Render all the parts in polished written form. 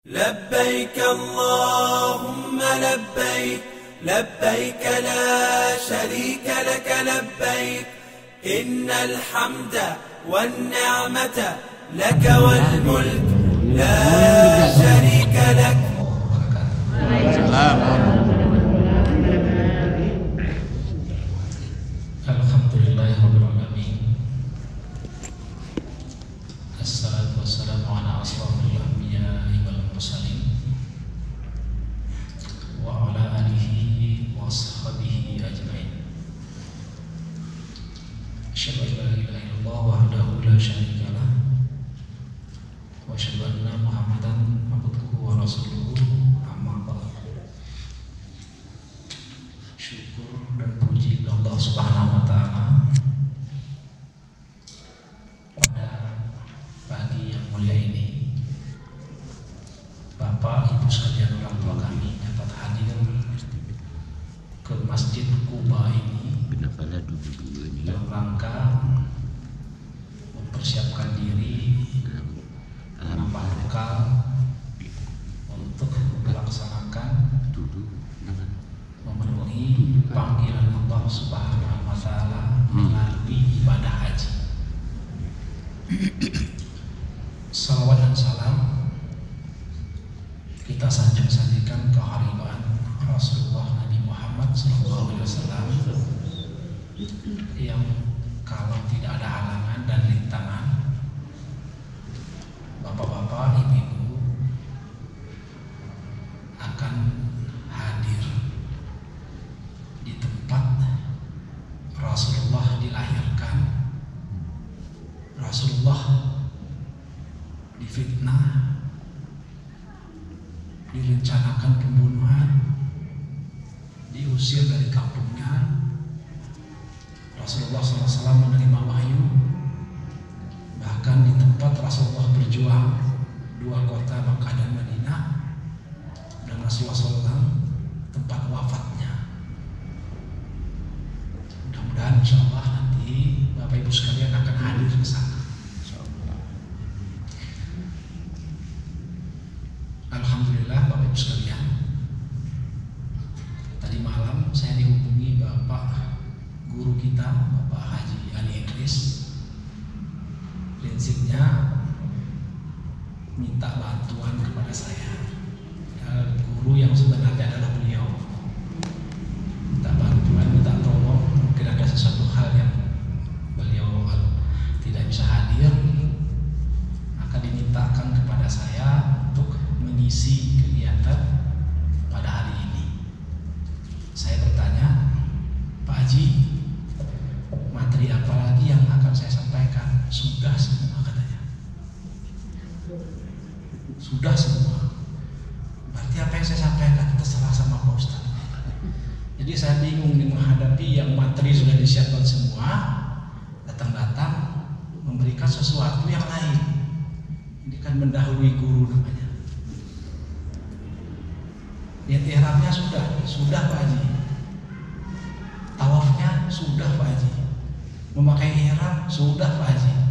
لبيك اللهم لبيك لبيك لا شريك لك لبيك إن الحمد والنعمة لك والملك لا شريك لك. Alhamdulillahirabbil alamin. Assalatu wassalamu ala asrofil anbiya'i wal mursalin wa ala alihi wa ashabihi ajmain. Asyhadu an la ilaha illallah wahdahu la syarika lah wa asyhadu anna Muhammadan abduhu wa rasuluhu, amma ba'd. Syukur dan puji Allah Subhanahu wa taala pada pagi yang mulia ini. Bapak Ibu sekalian, orang tua kami dapat hadir ke Masjid Quba ini dalam rangka mempersiapkan diri menambah bekal untuk melaksanakan memenuhi panggilan Allah Subhanahu wa taala melalui ibadah haji. Salawat dan salam kita sanjung-sanjungkan keharibaan Rasulullah Nabi Muhammad SAW yang kalau tidak ada halangan dan rintangan, bapak-bapak, ibu-ibu akan hadir di tempat Rasulullah dilahirkan, Rasulullah difitnah, direncanakan pembunuhan, diusir dari kampungnya. Rasulullah SAW menerima wahyu, bahkan di tempat Rasulullah berjuang dua kota Makkah dan Madinah, dan Rasulullah SAW tempat wafatnya. Mudah-mudahan insya Allah nanti Bapak Ibu sekalian akan hadir ke sana. Alhamdulillah Bapak Ibu sekalian, tadi malam saya dihubungi Bapak guru kita, Bapak Haji Ali Idris. Prinsipnya minta bantuan kepada saya, guru yang sebenarnya adalah beliau. Minta bantuan, minta tolong, mungkin ada sesuatu hal yang beliau tidak bisa hadir, maka dimintakan kepada saya untuk mengisi kegiatan pada hari ini. Saya bertanya, Pak Haji, materi apa lagi yang akan saya sampaikan? Sudah semua, katanya. Sudah semua. Berarti apa yang saya sampaikan terserah sama Pak Ustaz. Jadi saya bingung nih menghadapi yang materi sudah disiapkan semua, datang-datang memberikan sesuatu yang lain. Ini kan mendahului guru namanya. Niat ihramnya sudah Pak Haji. Tawafnya sudah Pak Haji. Memakai ihram sudah Pak Haji.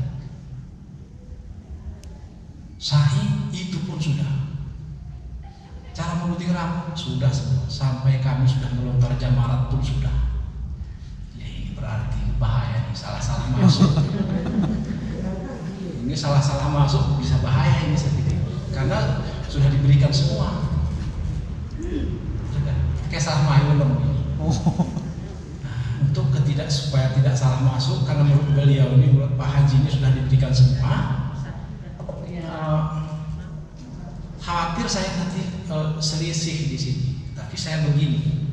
Sa'i itu pun sudah. Cara menggunting rambut sudah semua. Sampai kami sudah melontar jamarat pun sudah. Ya ini berarti bahaya nih, salah-salah masuk. Ini salah-salah masuk bisa bahaya ini sedikit. Karena sudah diberikan semua. Kayak salah mayun dong ini. Untuk supaya tidak salah masuk, karena menurut beliau ini, menurut Pak Haji ini sudah diberikan semua. Khawatir saya nanti selisih di sini. Tapi saya begini,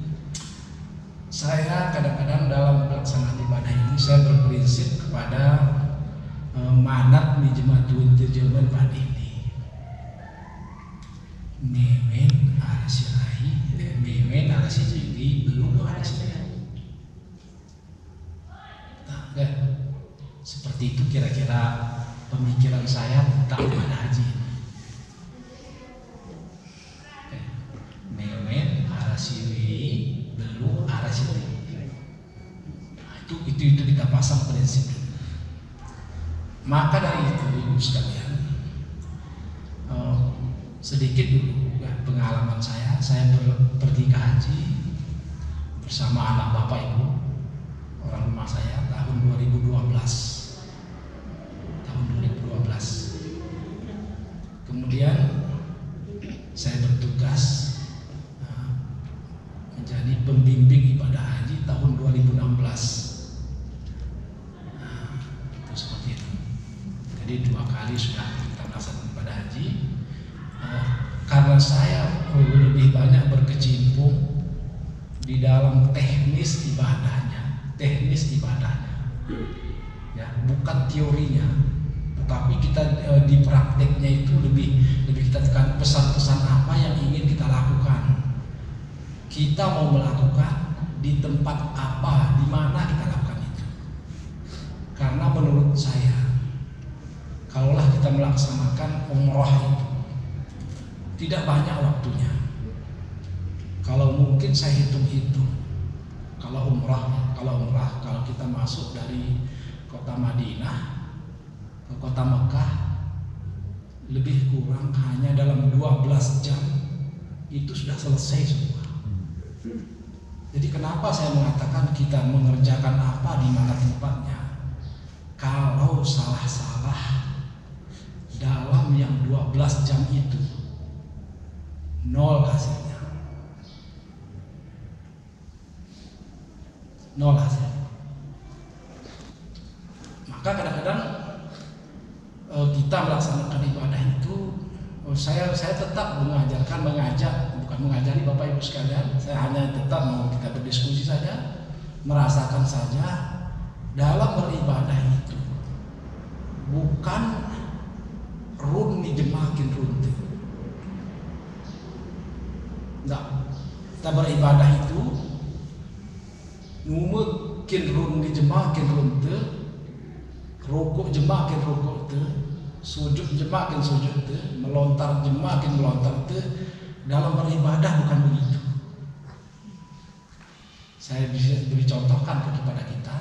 saya kadang-kadang dalam pelaksanaan ibadah ini saya berprinsip kepada manat nijmatun terjemahan Pak ini. Memen arasirai, memen arasijili, belum arasirai. Nah, seperti itu kira-kira pemikiran saya tentang ibadah haji. Memen arasiri, belum arasiri. Nah, itu kita pasang prinsip. Maka dari itu, ibu sekalian, sedikit dulu ya, pengalaman saya pergi ke haji bersama anak bapak ibu orang rumah saya tahun 2012. Kemudian saya bertugas menjadi pembimbing ibadah haji tahun 2016. Itu seperti itu. Jadi 2 kali sudah kita melaksanakan ibadah haji. Karena saya lebih banyak berkecimpung di dalam teknis ibadahnya, ya, bukan teorinya, tetapi kita di prakteknya itu lebih kita tekan pesan-pesan apa yang ingin kita lakukan. Kita mau melakukan di tempat apa, di mana kita lakukan itu. Karena menurut saya, kalaulah kita melaksanakan umrah itu tidak banyak waktunya. Kalau mungkin saya hitung-hitung, kalau umrah, kalau kita masuk dari kota Madinah ke kota Mekah, lebih kurang hanya dalam 12 jam itu sudah selesai semua. Jadi kenapa saya mengatakan kita mengerjakan apa di mana tempatnya? Kalau salah-salah dalam yang 12 jam itu, nol hasilnya. Nol hasil. Maka kadang-kadang kita melaksanakan ibadah itu, saya tetap bukan mengajari Bapak Ibu sekalian. Saya hanya tetap mau kita berdiskusi saja, merasakan saja dalam beribadah itu bukan jemakin runtuh. Enggak, kita beribadah itu mungkin jemakin runtuh, rukuk jemakin rukuk tuh, sujud jemakin sujud tuh, melontar jemakin melontar tuh. Dalam beribadah bukan begitu. Saya bisa beri contohkan kepada kita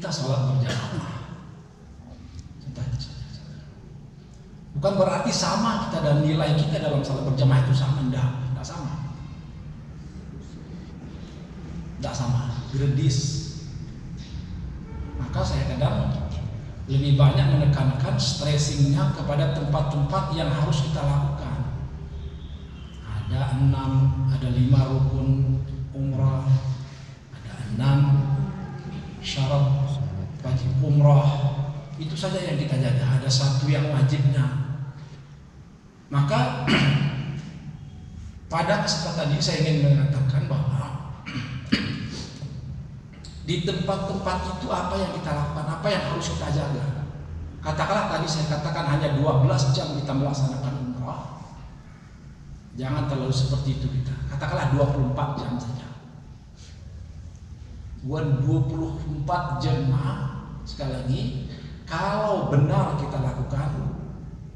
sholat berjamaah. Bukan berarti sama kita dan nilai kita dalam sholat berjamaah itu sama, enggak sama. Tidak sama, gredis. Maka saya kadang lebih banyak menekankan stressingnya kepada tempat-tempat yang harus kita lakukan. Ada 5 rukun umrah, ada 6 syarat wajib umrah. Itu saja yang kita jaga. Ada 1 yang wajibnya. Maka pada kesempatan ini saya ingin mengatakan bahwa di tempat-tempat itu apa yang kita lakukan, apa yang harus kita jaga. Katakanlah tadi saya katakan hanya 12 jam kita melaksanakan umrah. Jangan terlalu seperti itu kita. Katakanlah 24 jam saja. 24 jam, sekali lagi, kalau benar kita lakukan,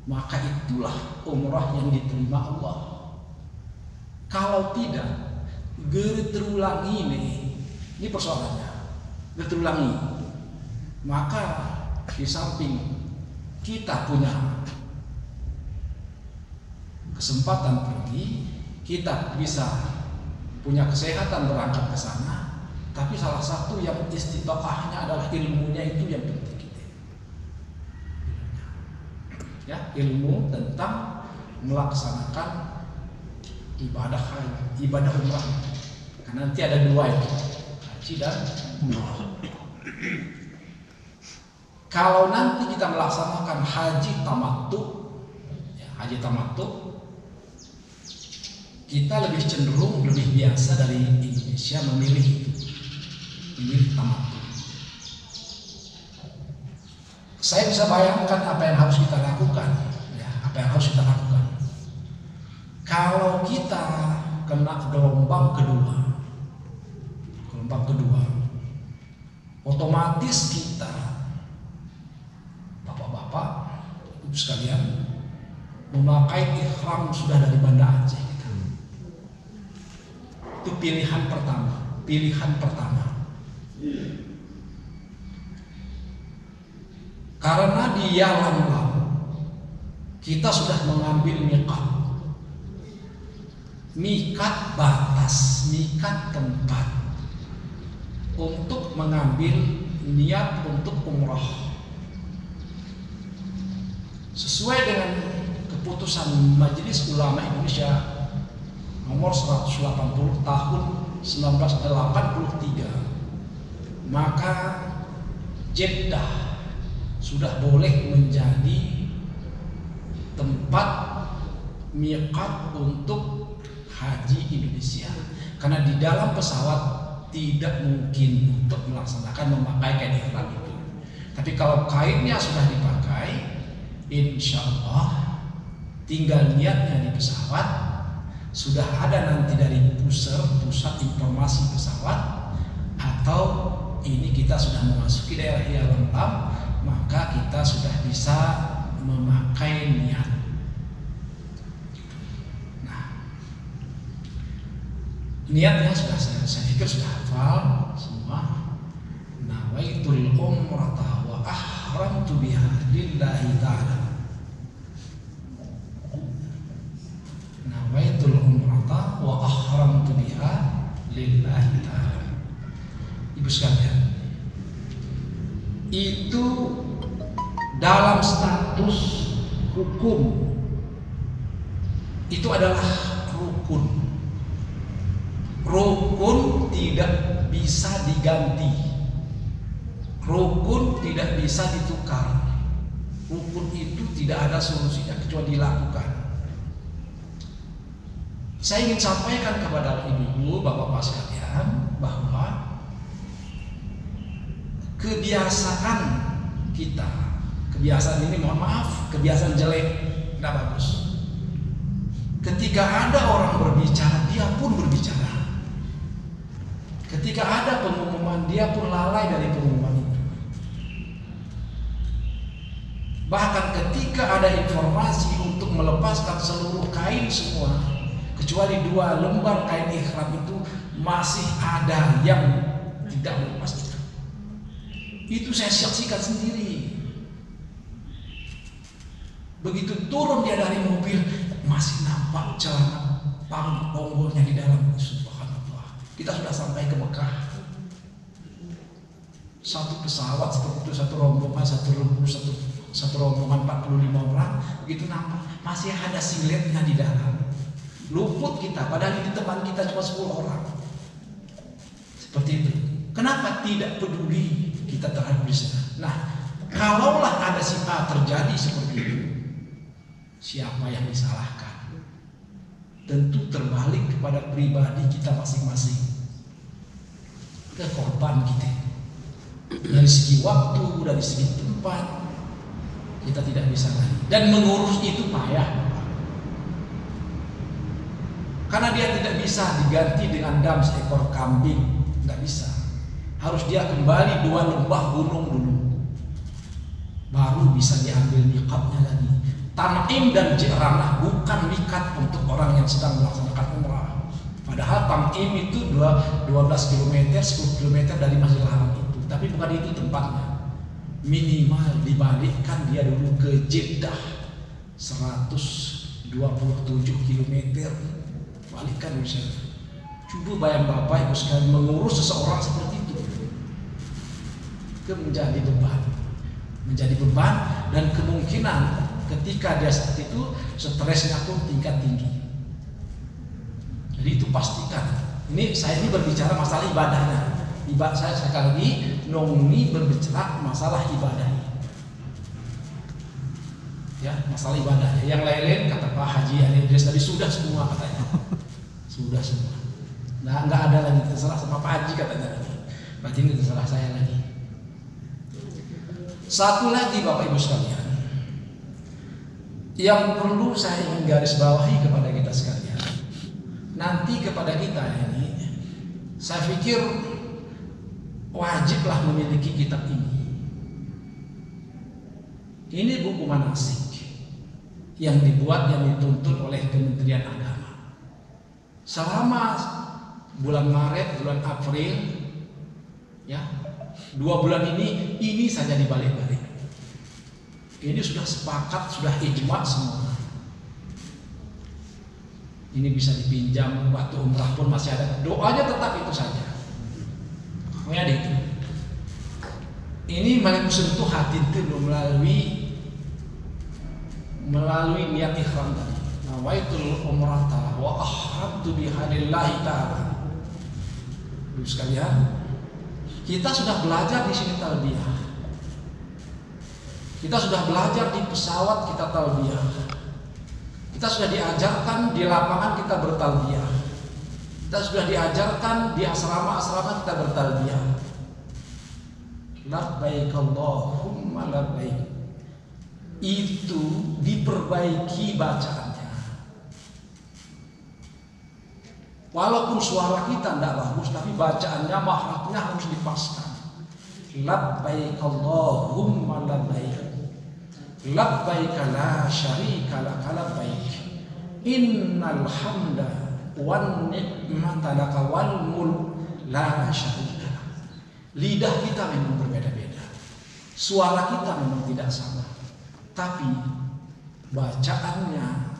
maka itulah umrah yang diterima Allah. Kalau tidak, terulang ini persoalannya. Terulangi, maka di samping kita punya kesempatan pergi, kita bisa punya kesehatan berangkat ke sana, tapi salah satu yang istitoahnya adalah ilmunya itu yang penting kita. Ya, ilmu tentang melaksanakan ibadah umrah. Karena nanti ada 2 itu, haji dan umrah. Kalau nanti kita melaksanakan haji tamattu, kita lebih cenderung, lebih biasa dari Indonesia memilih tamattu. Saya bisa bayangkan apa yang harus kita lakukan, Kalau kita kena gelombang kedua, otomatis kita, bapak-bapak, ibu sekalian, memakai ihram sudah dari Banda Aceh. Itu pilihan pertama. Karena di Yalamlam kita sudah mengambil miqat. Miqat batas, miqat tempat untuk mengambil niat untuk umrah. Sesuai dengan keputusan Majelis Ulama Indonesia nomor 180 tahun 1983, maka Jeddah sudah boleh menjadi tempat miqat untuk haji Indonesia, karena di dalam pesawat tidak mungkin untuk melaksanakan memakai kain ihram itu. Tapi kalau kainnya sudah dipakai, insya Allah tinggal niatnya di pesawat. Sudah ada nanti dari pusat informasi pesawat, atau ini kita sudah memasuki daerah Yalamlam, maka kita sudah bisa memakai niat. Nah, niatnya sudah saya pikir sudah hafal semua. Nawaitul umrata wa ahramtu biha lillahi ta'ala. Nawaitul umrata wa ahramtu biha lillahi ta'ala. Ibu sekalian, itu dalam status hukum itu adalah rukun. Rukun tidak bisa diganti. Rukun tidak bisa ditukar. Rukun itu tidak ada solusinya kecuali dilakukan. Saya ingin sampaikan kepada ibu-ibu, bapak-bapak sekalian, bahwa kebiasaan kita, kebiasaan ini mohon maaf, kebiasaan jelek, tidak bagus. Ketika ada orang berbicara, dia pun berbicara. Ketika ada pengumuman, dia pun lalai dari pengumuman itu. Bahkan ketika ada informasi untuk melepaskan seluruh kain semua, kecuali 2 lembar kain ihram itu, masih ada yang tidak melepas itu. Itu saya saksikan sendiri. Begitu turun dia dari mobil, masih nampak celana panggolnya di dalam. Subhanallah. Kita sudah sampai ke Mekah. Satu pesawat seperti itu, satu rombongan, satu rombongan 45 orang, begitu nampak masih ada siletnya di dalam. Luput kita, padahal di teman kita cuma 10 orang. Seperti itu. Kenapa tidak peduli kita terhadap Islam? Nah, kalaulah ada si A terjadi seperti itu, siapa yang disalahkan? Tentu terbalik kepada pribadi kita masing-masing, ke korban kita. Dari segi waktu, dari segi tempat, kita tidak bisa lagi. Dan mengurus itu payah. Karena dia tidak bisa diganti dengan dam seekor kambing, nggak bisa. Harus dia kembali 2 lembah gunung dulu, baru bisa diambil miqatnya lagi. Tan'im dan Ji'ranah bukan miqat untuk orang yang sedang melaksanakan umrah. Padahal Tan'im itu 12 km, 10 km dari Masjidil Haram itu, tapi bukan itu tempatnya. Minimal dibalikkan dia dulu ke Jeddah, 127 km. Balikkan misalnya. Coba bayang bapak ibu sekalian mengurus seseorang seperti itu, itu menjadi beban, dan kemungkinan ketika dia seperti itu stresnya pun tingkat tinggi. Jadi itu pastikan. Ini saya ini berbicara masalah ibadahnya. Saya sekali lagi nongni berbicara masalah ibadah. Ya, masalah ibadah. Yang lain-lain kata Pak Haji Ali Idris tadi sudah semua katanya. Sudah semua. Nah, nggak ada lagi, terserah sama Pak Haji katanya lagi. Berarti ini terserah saya lagi. Satu lagi Bapak Ibu sekalian, yang perlu saya ingin garis bawahi kepada kita sekalian. Nanti kepada kita ini, saya pikir wajiblah memiliki kitab ini. Ini buku manasik yang dibuat, yang dituntut oleh Kementerian Agama. Selama bulan Maret, bulan April, ya, 2 bulan ini saja dibalik-balik. Ini sudah sepakat, sudah ijma semua. Ini bisa dipinjam, waktu umrah pun masih ada. Doanya tetap itu saja. Pokoknya ada itu. Ini Malik Muslim itu hati itu melalui niat ikhram tadi. Nawaitul umrata wa ahramtu bihadillahi ta'ala. Ibu sekalian, kita sudah belajar di sini talbiyah. Kita sudah belajar di pesawat kita talbiyah. Kita sudah diajarkan di lapangan kita bertalbiyah. Kita sudah diajarkan di asrama-asrama kita bertalbiyah. Labbaik Allahumma labbaik. Itu diperbaiki bacaannya. Walaupun suara kita tidak bagus, tapi bacaannya, makhrajnya harus dipaskan. Labbaik Allahumma labbaik. Labbaik la syarika laka labbaik. Innal hamda wan ni'mata laka wal mulk la syarika lak. Lidah kita memang berbeda-beda. Suara kita memang tidak sama. Tapi bacaannya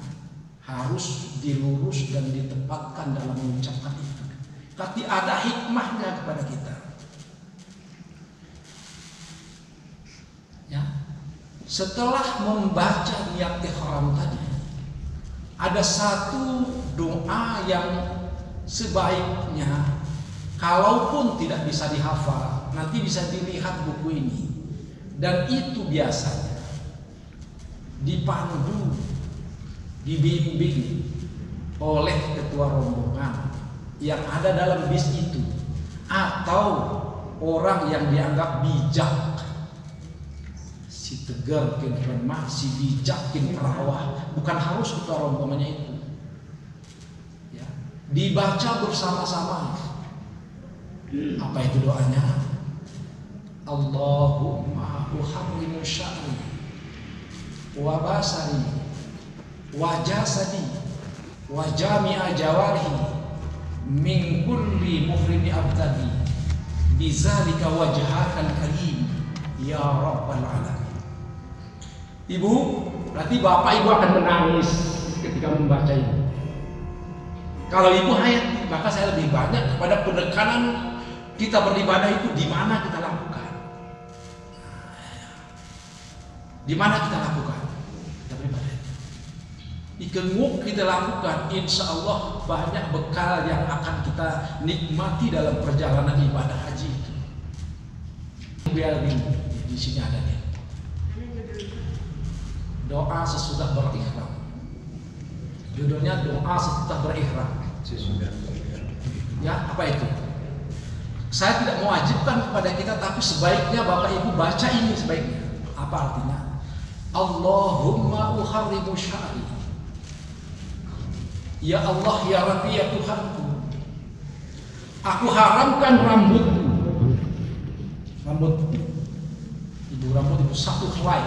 harus dilurus dan ditempatkan dalam mengucapkan itu. Tapi ada hikmahnya kepada kita. Ya. Setelah membaca niat ihram tadi, ada satu doa yang sebaiknya, kalaupun tidak bisa dihafal, nanti bisa dilihat buku ini. Dan itu biasanya dipandu, dibimbing oleh ketua rombongan yang ada dalam bis itu, atau orang yang dianggap bijak. Si tegar kin remah, si bijak kin perawah, bukan harus ketua rombongannya itu. Ya, dibaca bersama-sama. Apa itu doanya? Allahumma uharrimu sya'ri wa basari wa jasadi wa jami'a jawarihi min kulli muhrimi abtadi bizalika wajhakal karim ya rabbal alamin. Ibu, berarti bapak ibu akan menangis ketika membaca ini. Kalau ibu hayati, maka saya lebih banyak kepada penekanan kita beribadah itu di mana kita lakukan. Di mana kita lakukan? Kita beribadah. Di Kenguk kita lakukan, insya Allah banyak bekal yang akan kita nikmati dalam perjalanan ibadah haji itu. Biar di sini ada nih. Doa sesudah berihram. Judulnya doa sesudah berihram. Ya, apa itu? Saya tidak mewajibkan kepada kita, tapi sebaiknya bapak ibu baca ini sebaiknya. Apa artinya? Allahumma uharrimu sya'ri. Ya Allah, ya Rabbi, ya Tuhanku, aku haramkan rambutku. Rambut ibu, rambut ibu satu helai.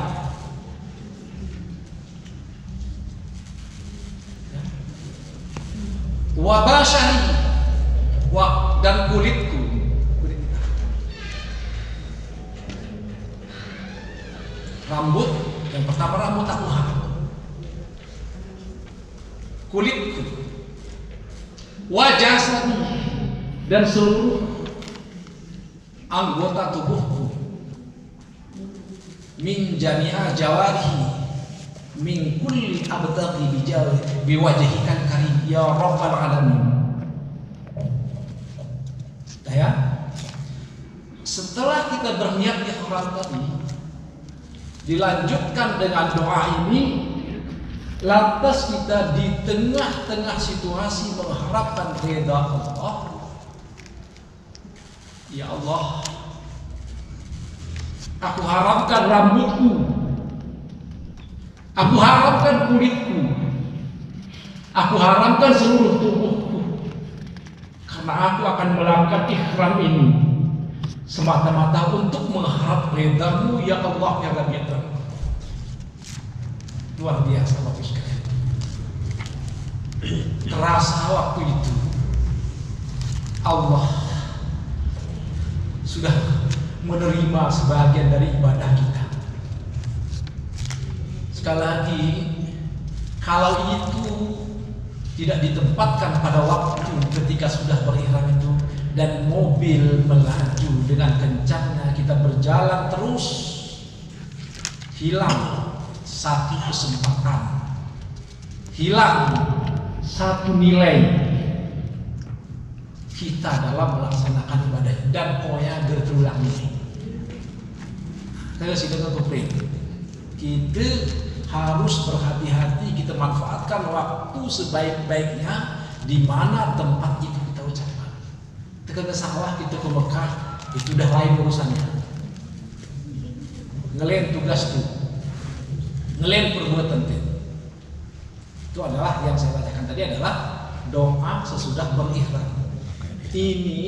Wa basyari, dan kulitku. Rambut, yang pertama rambut aku haram. Kulitku, wajah dan seluruh anggota tubuhku. Min jami'a jawarihi min kulli abtaqi biwajhikal karim ya rabbal alamin. Ya. Setelah kita berniat ihram tadi, dilanjutkan dengan doa ini, lantas kita di tengah-tengah situasi mengharapkan ridha Allah. Ya Allah, aku haramkan rambutku, aku haramkan kulitku, aku haramkan seluruh tubuhku, karena aku akan melakukan ihram ini semata-mata untuk mengharap ridha-Mu ya Allah ya Rabbi. Luar biasa Bapak sekalian. Terasa waktu itu Allah sudah menerima sebagian dari ibadah kita. Sekali lagi, kalau itu tidak ditempatkan pada waktu ketika sudah berihram itu dan mobil melaju dengan kencangnya, kita berjalan terus, hilang satu kesempatan, hilang satu nilai kita dalam melaksanakan ibadah dan koya gertulang ini. Saya sudah terpikir, kita harus berhati-hati, kita manfaatkan waktu sebaik-baiknya di mana tempat itu kita ucapkan. Kita salah, kita ke Mekah, itu udah lain urusannya. Ngelain tugas itu, ngelain perbuatan itu adalah yang saya bacakan tadi adalah doa sesudah berihram. Ini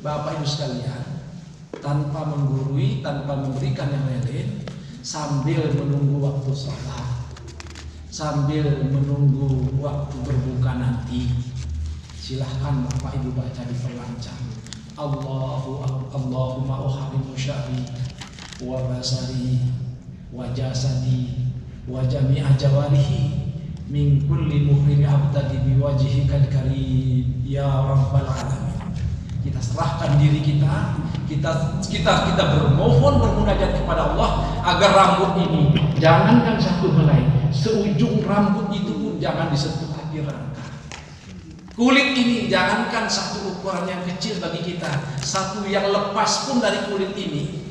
Bapak Ibu sekalian, tanpa menggurui, tanpa memberikan yang lain, sambil menunggu waktu sholat, sambil menunggu waktu berbuka nanti, silahkan Bapak Ibu baca diperlancar. Allahumma uharimu syari wa basari wa jasadi wa jami'a jawarihi min kulli muhrimi abtadi biwajhikal karim ya rabbal alamin. Kita serahkan diri kita bermohon, bermunajat kepada Allah agar rambut ini jangankan satu helai, seujung rambut itu pun jangan disentuh akhir rangka. Kulit ini jangankan satu ukuran yang kecil bagi kita, satu yang lepas pun dari kulit ini,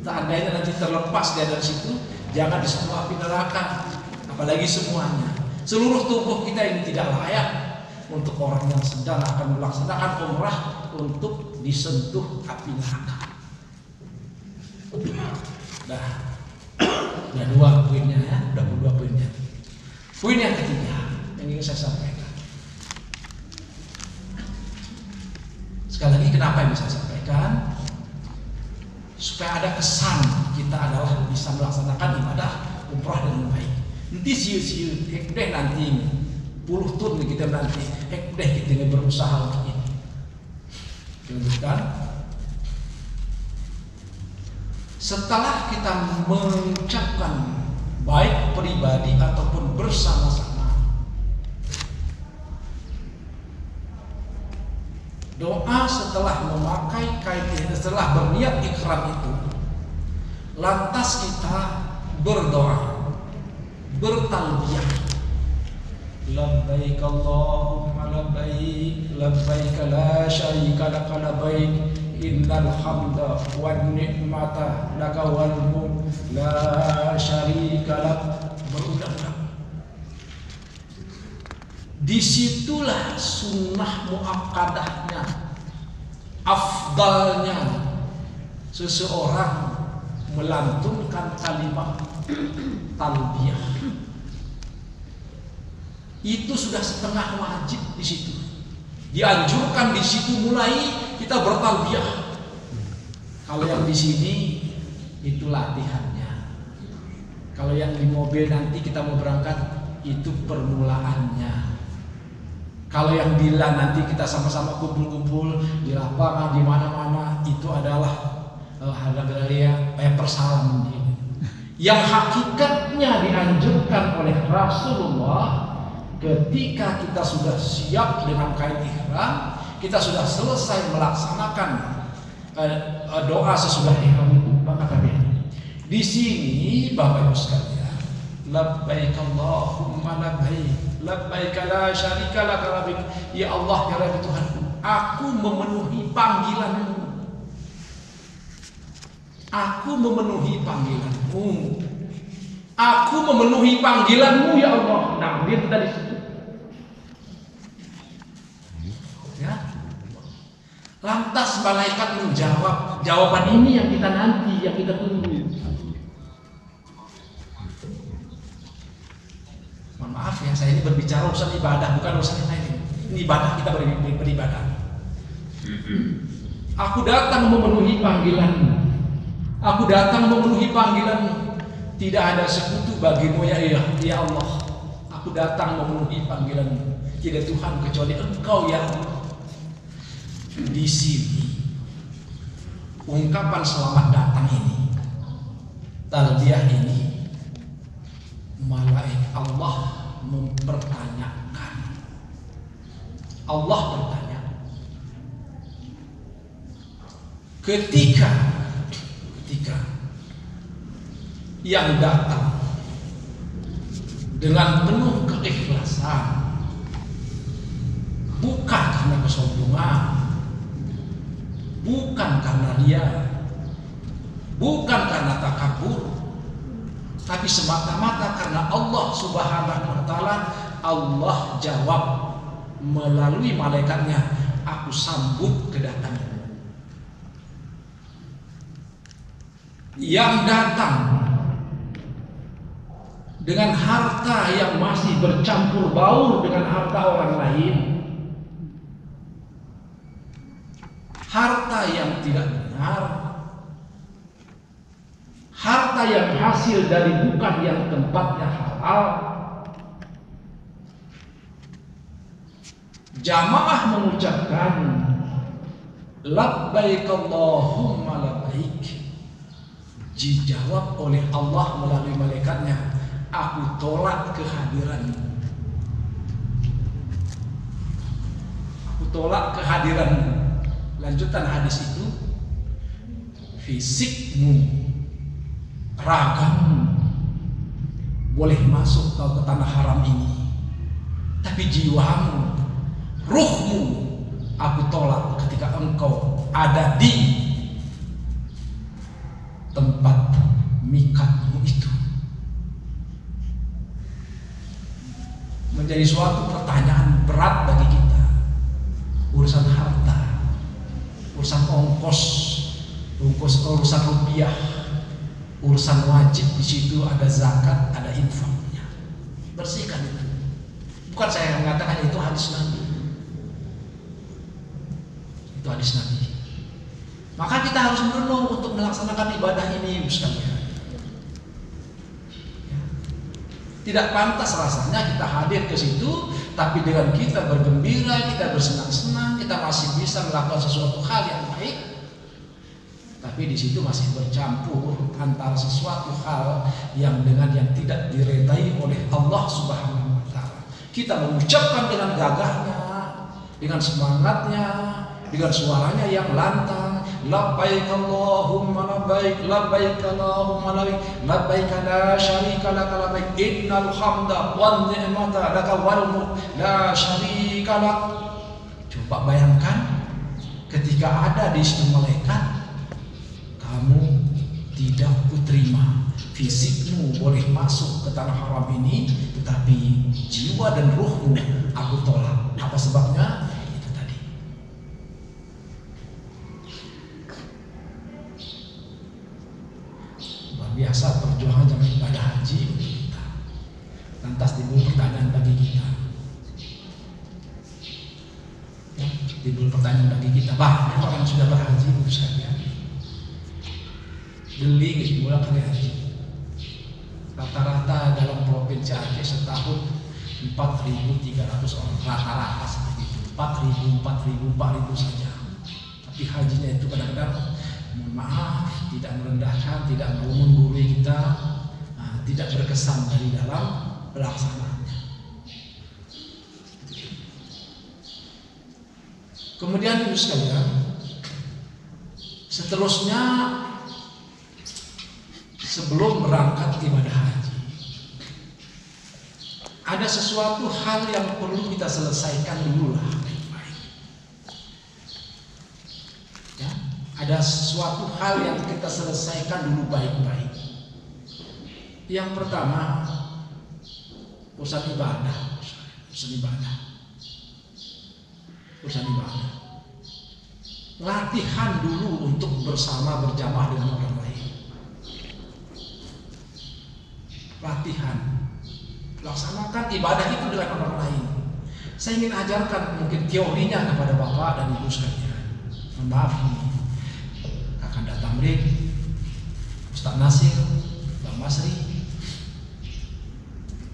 seandainya nanti terlepas dari situ, jangan disentuh api neraka, apalagi semuanya. Seluruh tubuh kita ini tidak layak untuk orang yang sedang akan melaksanakan umrah untuk disentuh api neraka. Udah dua poinnya ya, udah dua poinnya. Poin yang ketiga yang ingin saya sampaikan. Sekali lagi, kenapa yang bisa saya sampaikan? Supaya ada kesan kita adalah bisa melaksanakan ibadah umrah dengan baik. Nanti siu-siu, deh nanti puluh tahun kita nanti, deh kita berusaha untuk ini. Lanjutkan. Setelah kita mengucapkan baik pribadi ataupun bersama-sama, doa setelah memakai kain, setelah berniat ikhram itu, lantas kita berdoa, bertalbiyah. Labbaik Allahumma labbaik, labbaik la syarika laka labbaik, innal hamda wan ni'mata laka wal mulk la syarika lak. Berulang-ulang. Disitulah sunnah muakkadahnya, afdalnya seseorang melantunkan kalimat talbiyah. Itu sudah setengah wajib di situ. Dianjurkan di situ mulai kita bertalbiyah. Kalau yang di sini itu latihannya. Kalau yang di mobil nanti kita mau berangkat itu permulaannya. Kalau yang di LAN nanti kita sama-sama kumpul-kumpul di lapangan di mana-mana, itu adalah persalam. Yang hakikatnya dianjurkan oleh Rasulullah ketika kita sudah siap dengan kain ihram, kita sudah selesai melaksanakan doa sesudah ihram itu, maka kami di sini Bapak Ibu sekalian, labbaik Allahumma labbaik, labbaik la syarika laka labbaik. Ya Allah, ya Rabbi Tuhanku, aku memenuhi panggilanmu. Aku memenuhi panggilanmu. Aku memenuhi panggilanmu ya Allah. Nah, dia tadi situ. Ya. Lantas malaikat menjawab. Jawaban ini yang kita nanti, yang kita tunggu. Mohon maaf ya, saya ini berbicara urusan ibadah, bukan urusan yang lain. Ini ibadah, kita beribadah. Aku datang memenuhi panggilanmu. Aku datang memenuhi panggilanmu. Tidak ada sekutu bagimu ya Allah. Aku datang memenuhi panggilanmu. Tidak Tuhan kecuali Engkau ya Allah. Di sini ungkapan selamat datang ini, talbiyah ini malaikat Allah mempertanyakan. Allah bertanya, ketika yang datang dengan penuh keikhlasan, bukan karena kesombongan, bukan karena ria, bukan karena takabur, tapi semata-mata karena Allah Subhanahu wa taala. Allah jawab melalui malaikatnya, aku sambut kedatanganmu. Yang datang dengan harta yang masih bercampur baur dengan harta orang lain, harta yang tidak benar, harta yang hasil dari bukan yang tempatnya halal. Jamaah mengucapkan labbaik Allahumma labbaik. Dijawab oleh Allah melalui malaikatnya, aku tolak kehadiranmu. Aku tolak kehadiranmu. Lanjutan hadis itu, fisikmu, ragamu boleh masuk ke tanah haram ini, tapi jiwamu, ruhmu, aku tolak ketika engkau ada di tempat mikatmu itu. Menjadi suatu pertanyaan berat bagi kita. Urusan harta, urusan ongkos, urusan rupiah, urusan wajib, di situ ada zakat, ada infaknya. Bersihkan itu. Bukan saya yang mengatakan, itu hadis Nabi. Itu hadis Nabi. Maka kita harus merenung untuk melaksanakan ibadah ini, sekalian. Tidak pantas rasanya kita hadir ke situ, tapi dengan kita bergembira, kita bersenang-senang, kita masih bisa melakukan sesuatu hal yang baik, tapi di situ masih bercampur antara sesuatu hal yang dengan yang tidak diredai oleh Allah Subhanahu wa taala. Kita mengucapkan dengan gagahnya, dengan semangatnya, dengan suaranya yang lantang, labbaik Allahumma labbaik, labbaik Allahumma labbaik, labbaik la syarika laka labbaik, innal hamda wan ni'mata laka wal mulk la syarika lak. Coba bayangkan ketika ada di situ malaikat, kamu tidak kuterima, fisikmu boleh masuk ke tanah haram ini, tetapi jiwa dan ruhmu aku tolak. Apa sebabnya? Biasa perjuangan dalam ibadah haji untuk kita. Lantas timbul pertanyaan bagi kita. Ya, timbul pertanyaan bagi kita. Banyak orang sudah berhaji, saja. Geli mulai kali haji. Rata-rata dalam provinsi Aceh setahun 4.300 orang. Rata-rata seperti itu. 4.000 saja. Tapi hajinya itu kadang-kadang, mohon maaf, tidak merendahkan, tidak menggurui kita, tidak berkesan dari dalam pelaksanaannya. Kemudian ibu sekalian, seterusnya sebelum berangkat ibadah haji, ada sesuatu hal yang perlu kita selesaikan dulu lah. Ada sesuatu hal yang kita selesaikan dulu baik-baik. Yang pertama, urusan ibadah. Latihan dulu untuk bersama berjamaah dengan orang lain. Latihan. Laksanakan ibadah itu dengan orang lain. Saya ingin ajarkan mungkin teorinya kepada Bapak dan Ibu sekalian. Maaf ini. Kakanda Tamrin, Ustaz Nasir, Bang Masri.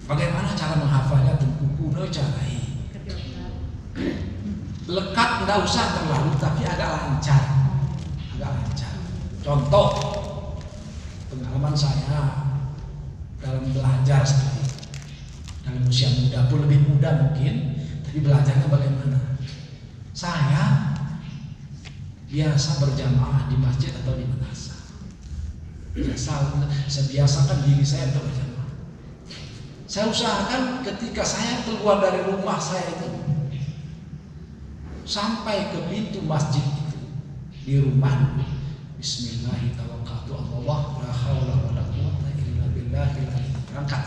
Bagaimana cara menghafalnya? Tengkuku carai. Lekat nggak usah terlalu, tapi agak lancar. Contoh pengalaman saya dalam belajar seperti Kalau usia muda pun lebih muda mungkin, tapi belajarnya bagaimana? Saya biasa berjamaah di masjid atau di madrasah. Saya biasakan diri saya untuk berjamaah. Saya usahakan ketika saya keluar dari rumah saya itu sampai ke pintu masjid itu di rumah, Bismillahirrahmanirrahim, la haula wala quwwata illa billahil aliyyil berangkat.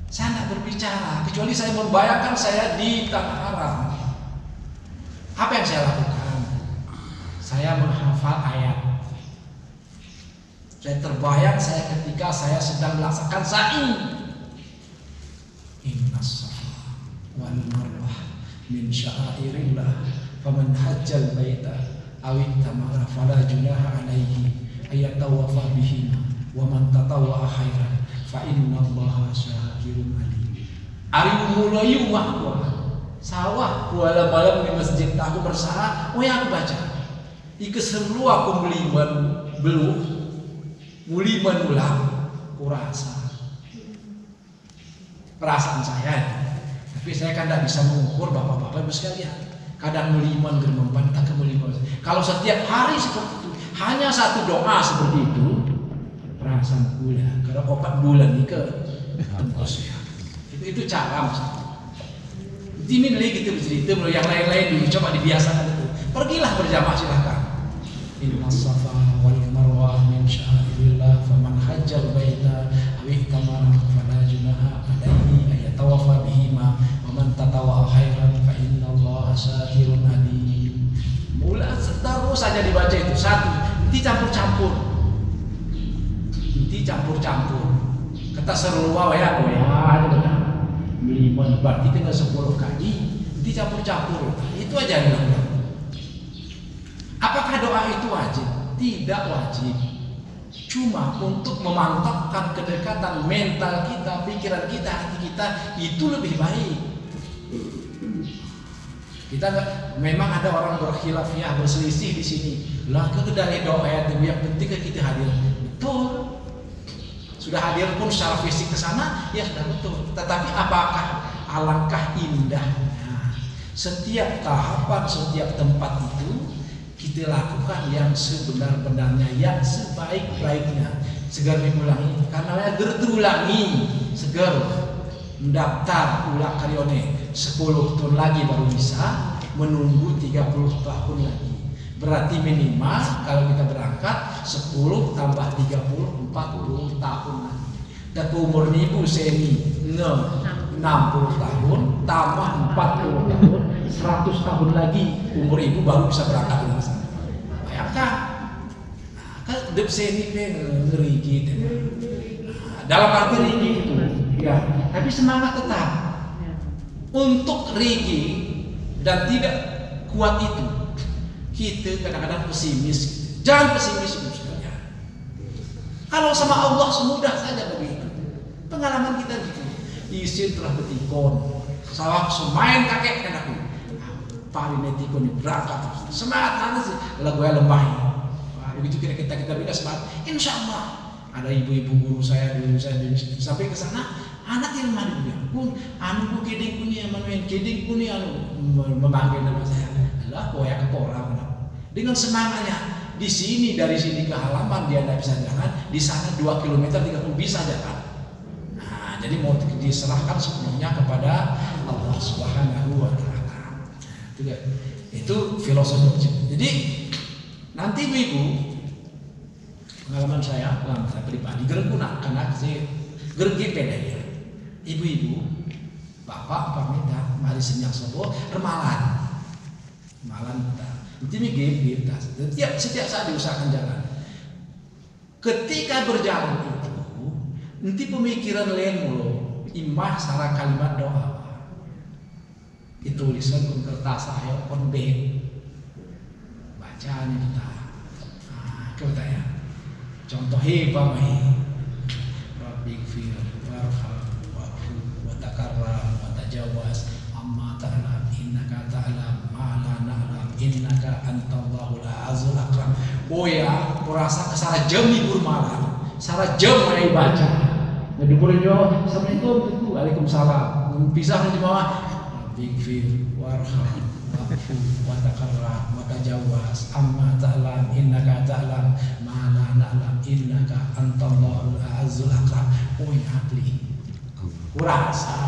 Saya tidak berbicara kecuali saya membayangkan saya di tanah haram. Apa yang saya lakukan? Saya menghafal ayat. Saya terbayang saya ketika saya sedang melaksanakan sa'i. Innas safa wal marwah min sya'airillah faman hajjal baita aw itamara fala junaha alaihi ayatawafa bihima wa man tatawwa khairan fa innallaha syakirun alim. Ari mulai wah sawah wala malam di masjid aku bersaha yang baca ike seru aku meliman belum muliman ulang kurasa perasaan saya, tapi saya kan tidak bisa mengukur bapak-bapak ibu sekalian. Kadang meliman gerempan tak kemeliman. Kalau setiap hari seperti itu hanya satu doa seperti itu perasaan pula karena 4 bulan ini ke tembus ya. Itu cara Dimin lagi gitu cerita yang lain-lain dulu coba dibiasakan itu. Pergilah berjamaah silahkan. Innas safa wal marwah min sya'airillah faman hajjal baita aw ihtamara fala junaha alaihi ayatawafa bihima wa man tatawwa khairan fa innallaha syakirun alim. Mulai terus saja dibaca itu satu, nanti campur-campur. Nanti campur-campur. Kata seru ya itu benar. Meliman berarti tinggal 10 kali, nanti campur-campur. Itu aja yang dilakukan. Apakah doa itu wajib? Tidak wajib. Cuma untuk memantapkan kedekatan mental kita, pikiran kita, hati kita itu lebih baik. Kita memang ada orang berkhilafiyah, berselisih di sini. Lah dari doa yang penting kita hadir. Betul. Sudah hadir pun secara fisik ke sana, ya sudah betul. Tetapi apakah alangkah indahnya setiap tahapan, setiap tempat itu kita lakukan yang sebenar-benarnya, yang sebaik-baiknya. Segar diulangi, karena terulangi, segar mendaftar ulang karyone 10 tahun lagi baru bisa, menunggu 30 tahun lagi. Berarti minimal kalau kita berangkat 10 tambah 30 40 tahun lagi. Dan umur ibu seni 60 tahun tambah 40 tahun 100 tahun lagi umur ibu baru bisa berangkat ke sana. Bayangkan, kan dep seni ngeri gitu. Dalam arti rigi itu, ya. Tapi semangat tetap untuk rigi dan tidak kuat itu. Kita kadang-kadang pesimis. Jangan pesimis sekalian. Kalau sama Allah semudah saja begitu. Pengalaman kita gitu. Isin telah betikon. Sawah semain kakek kan aku. Paling netikon berangkat. Semangat mana sih? Kalau gue lemah. Begitu kita bina semangat. Insya Allah ada ibu-ibu guru saya dulu sampai ke sana. Anak yang mana dia pun anu keding punya manuel keding punya anu memanggil nama saya. Lah koyak kepora. Dengan semangatnya di sini dari sini ke halaman dia tidak bisa jalan, di sana 2 km 30 bisa jalan. Nah, jadi mau diserahkan sepenuhnya kepada Allah Subhanahu wa taala. Itu filosofi. Jadi nanti ibu pengalaman saya pribadi gerguna karena saya gergi peda ya. Ibu-ibu, bapak pamit mari senyak sobo remalan. Malam kita ini game setiap saat diusahakan jalan. Ketika berjalan itu nanti pemikiran lain mulu imah sarang kalimat doa ditulisan di kertas saya kon B bacaan kita kita ya contoh hebamai Rabbighfir warham wa'fu wa takarram wa tajawaz amma ta'lam innaka ta'lam ma la na'lam innaka antallahul azizul akram. Oh ya, kurasa kesara jam libur malam, sara jam mulai baca. Ngedubur jemaah, Assalamualaikum, Waalaikumsalam. Pisah jemaah, Bigfir, warham, wa'fu, wa takarram, wa tajawaz, amma ta'lam, innaka ta'lam, ma la na'lam, innaka antallahul a'azzul akram. Oh ya, beli. Kurasa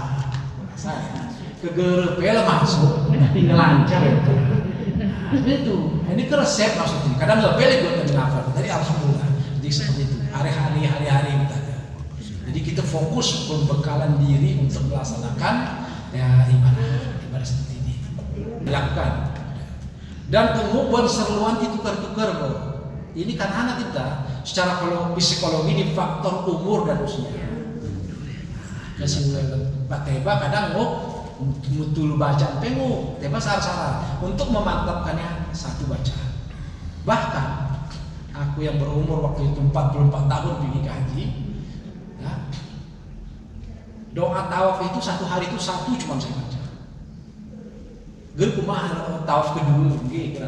ya. Kegerepel masuk, tinggal lancar itu. Itu, ini ke resep maksudnya. Kadang nggak pilih buat kenapa. Tadi alhamdulillah. Jadi seperti itu. Hari-hari kita. Jadi kita fokus pembekalan diri untuk melaksanakan ya ibadah seperti ini. Dilakukan. Dan kemudian seruan itu tukar-tukar bro. Ini kan anak kita secara psikologi di faktor umur dan usia. Kasih teba kadang mutul bacaan pengu teba salah untuk memantapkannya satu bacaan. Bahkan aku yang berumur waktu itu 44 tahun pergi ke haji, ya, doa tawaf itu satu hari itu satu cuma saya baca. Gerkumah tawaf kedua, gitu.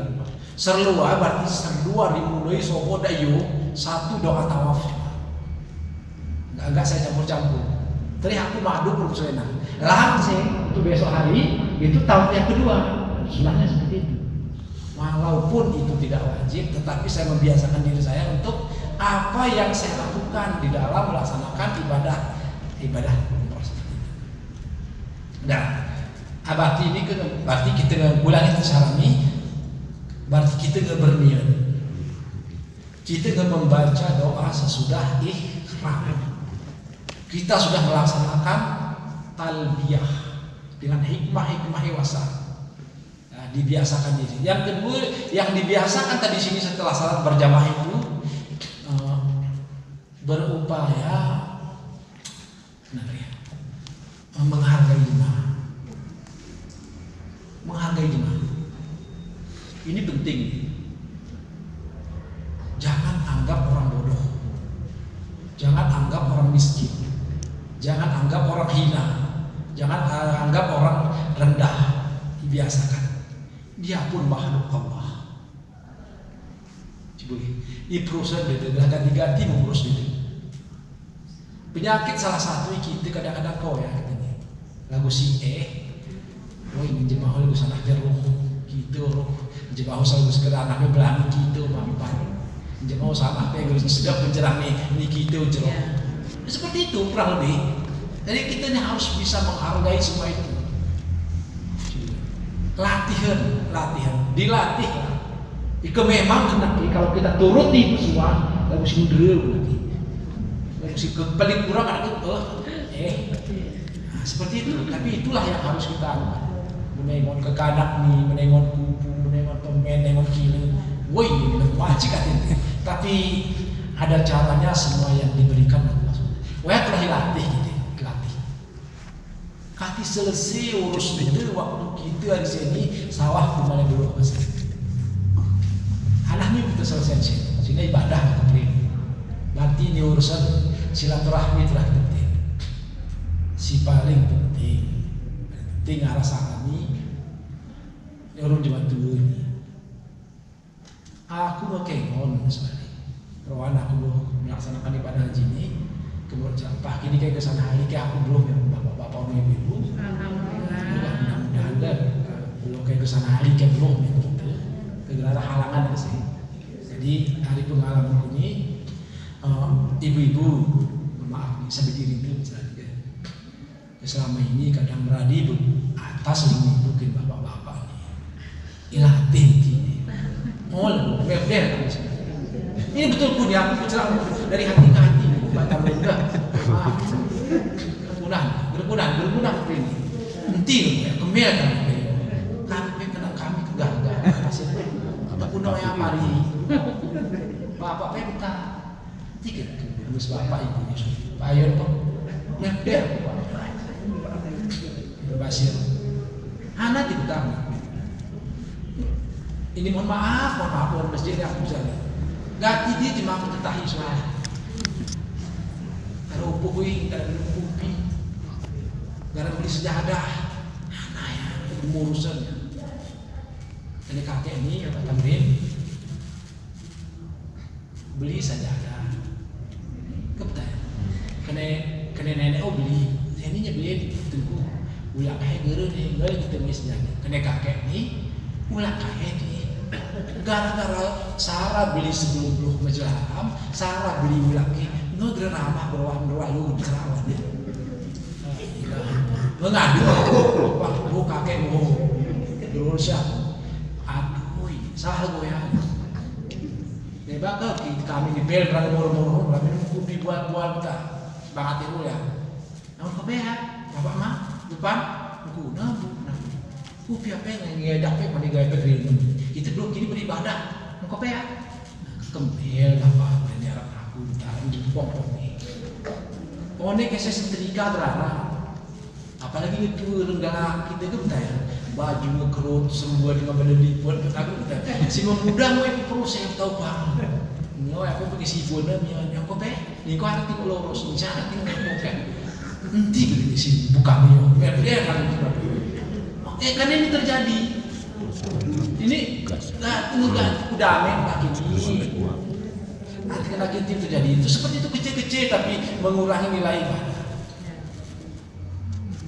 Serlua berarti serdua dimulai sobo dayu satu doa tawaf. Enggak saya campur-campur. Tadi aku madu perusena. Langsung untuk besok hari itu tawaf yang kedua. Sunahnya seperti itu. Walaupun itu tidak wajib, tetapi saya membiasakan diri saya untuk apa yang saya lakukan di dalam melaksanakan ibadah umrah seperti itu. Nah, berarti ini berarti kita ulangi secara ini. Berarti kita nggak berniat. Kita nggak membaca doa sesudah ihram. Kita sudah melaksanakan talbiyah dengan hikmah ewasa. Nah, dibiasakan diri. Yang kedua, yang dibiasakan tadi sini setelah salat berjamaah itu berupaya menghargai jemaah. Menghargai jemaah. Ini penting. Jangan anggap orang bodoh. Jangan anggap orang miskin. Jangan anggap orang hina. Jangan anggap orang rendah. Dibiasakan. Dia pun makhluk Allah. Coba ini perusahaan beda ganti-ganti mengurus itu. Penyakit salah satu kita kadang-kadang kau ya katanya. Lagu si woi menjemah lagu salah jeruk gitu roh. Menjemah selalu segera anaknya berani gitu mampar. Menjemah salah apa sedap menjerang nih gitu jeruk. Seperti itu kurang lebih. Jadi kita harus bisa menghargai semua itu. Latihan, dilatih. Itu memang kalau kita turuti itu semua, lalu si mudril berarti. Lalu si paling kurang anak itu, seperti itu. Tapi itulah yang harus kita menengok ke kanak nih, menengok kupu, menengok temen, menengok kiri. Woi, wajib katanya. Tapi ada caranya semua yang diberikan Allah. Wah, telah dilatih gitu, dilatih. Kati selesai urus itu waktu kita di sini sawah kemana dulu apa sih? Anaknya kita selesai sini ibadah kita. Berarti ini urusan silaturahmi telah penting. Si paling penting arah kami orang cuma dulu ini. Aku mau kengon sebenarnya. Rawan aku mau melaksanakan ibadah haji ini. Kemudian Pak ini kayak kesana hari kayak aku belum ya bapak ibu. Alhamdulillah. Mudah-mudahan belum kayak kesana hari kayak belum ya gitu. Kegelara halangan ya sih. Jadi hari pengalaman ini ibu-ibu maaf nih saya berdiri dulu misalnya. Selama ini kadang beradi atas ini mungkin bapak-bapak nih. Ilatih ini. Mau beda ini betul pun ya aku bicara dari hati ke hati. Baca mudah, maaf. Berpunah ini. Nanti ya kemil kami kena kami kegagal. Hasil punah yang mari. Bapak minta tiket terus bapak ibu Pak Ayon kok nyender berbasir. Anak diutang. Ini mohon maaf orang masjid yang aku bisa. Gati dia cuma aku tetahi soalnya. Kalau upuhui, kalau minum kopi, kalau beli sejadah, nah ya, itu urusannya. Ini kakek ini, Pak Tamrin, beli sejadah, kebetulan, kena nenek beli, saya ini beli tengku, ulah kayak geren nih, gak kita misnya, kena kakek nih, ulah kayak nih, gara-gara Sarah beli sebelum belum majalah, Sarah beli ulah kayak, nggak geramah berwah lu kerawat dia, ngadu, wah lu kakek mau, dulu siapa, aduh, salah gue ya. Bakal kami di bel berada moro-moro, kami nunggu dibuat-buat kita banget itu ya. Namun kebehat, bapak mah depan, nunggu nabu. Kupi apa yang ngedak pe mani gaya pedrin. Itu belum kini beribadah, nunggu kebehat. Kembel bapak dari arah aku taruh di pom-pom nih. Oh ini kayak setrika terarah. Apalagi itu renggala kita itu entah ya. Baju ngekerut semua dengan badan dibuat aku kita si memudah mau perlu saya tahu paham nyo aku pakai sifon yang kau pe ni kau ada tiga loros ni sana tinggal kau kan nanti beli si buka nyo biar dia kan kan ini terjadi ini udah amin kaki ini nanti kena kita terjadi itu seperti itu kecil-kecil tapi mengurangi nilai ibadah.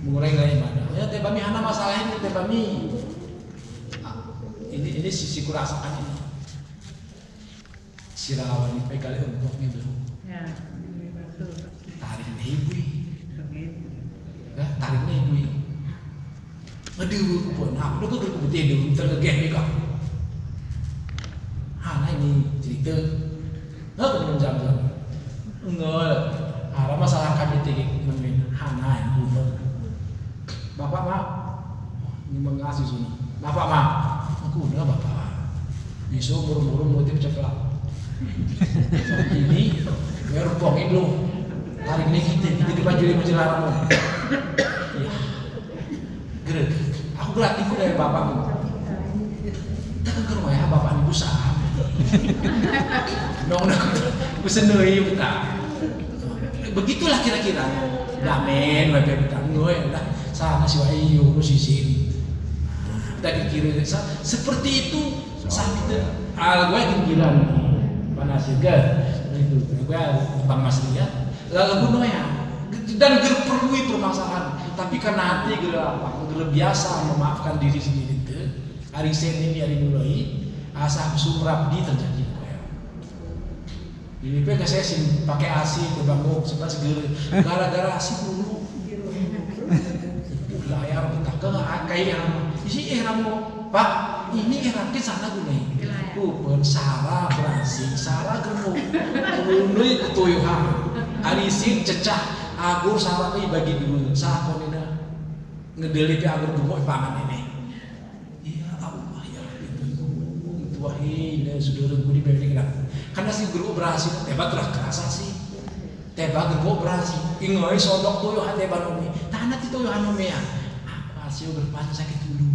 Mengurangi nilai ibadah. Ya tebami hana masalah ini tebami. Ini sisi kurasakan ini. Sirawan ini pegali umpoknya dulu. Ya, betul. Tarik ibu. Ya, tarik ibu. Aduh, pun aku tuh kebetulan dulu tergegeh juga. Hana ini cerita. Nggak ketemu jam-jam. Enggak. Ada masalah kami tinggi menemukan hana yang umur. Bapak mak, ini mengasih sini. Bapak mak, aku udah bapak. Besok buru-buru motif ceplak. Ini merupakan itu. Hari ini kita di baju di Jelaramo. Ya, gerak. Aku berarti aku dari bapakmu. Kita ke rumah ya bapak ibu saham. Nong aku senui betah. Begitulah kira-kira. Damen, bapak betah. Ngoy, dah. Sana si Wahyu, sisin. Tadi kira seperti itu sampai gue tinggilan panas juga itu gue bang Masria lalu gue ya dan perlu permasalahan tapi karena hati gue apa gue biasa memaafkan diri sendiri itu hari Senin hari mulai asa sumrap di terjadi ini pengen saya sih pakai asi ke bangku sempat segera gara-gara asi dulu layar kita ke kayak isi ramu pak ini rakyat sana gue nih Sarah berasing Sarah gemuk nului ketuyuhan arisin cecah agur Sarah ini bagi dulu saat konina ngedelik agur gemuk pangan ini ya Allah ya itu wahai saudara gue di bawah karena si guru berhasil tebak telah kerasa sih tebak guru berhasil ingai sodok tuyuhan tebak nomi tanah itu tuyuhan nomi ya hasil berpacu sakit dulu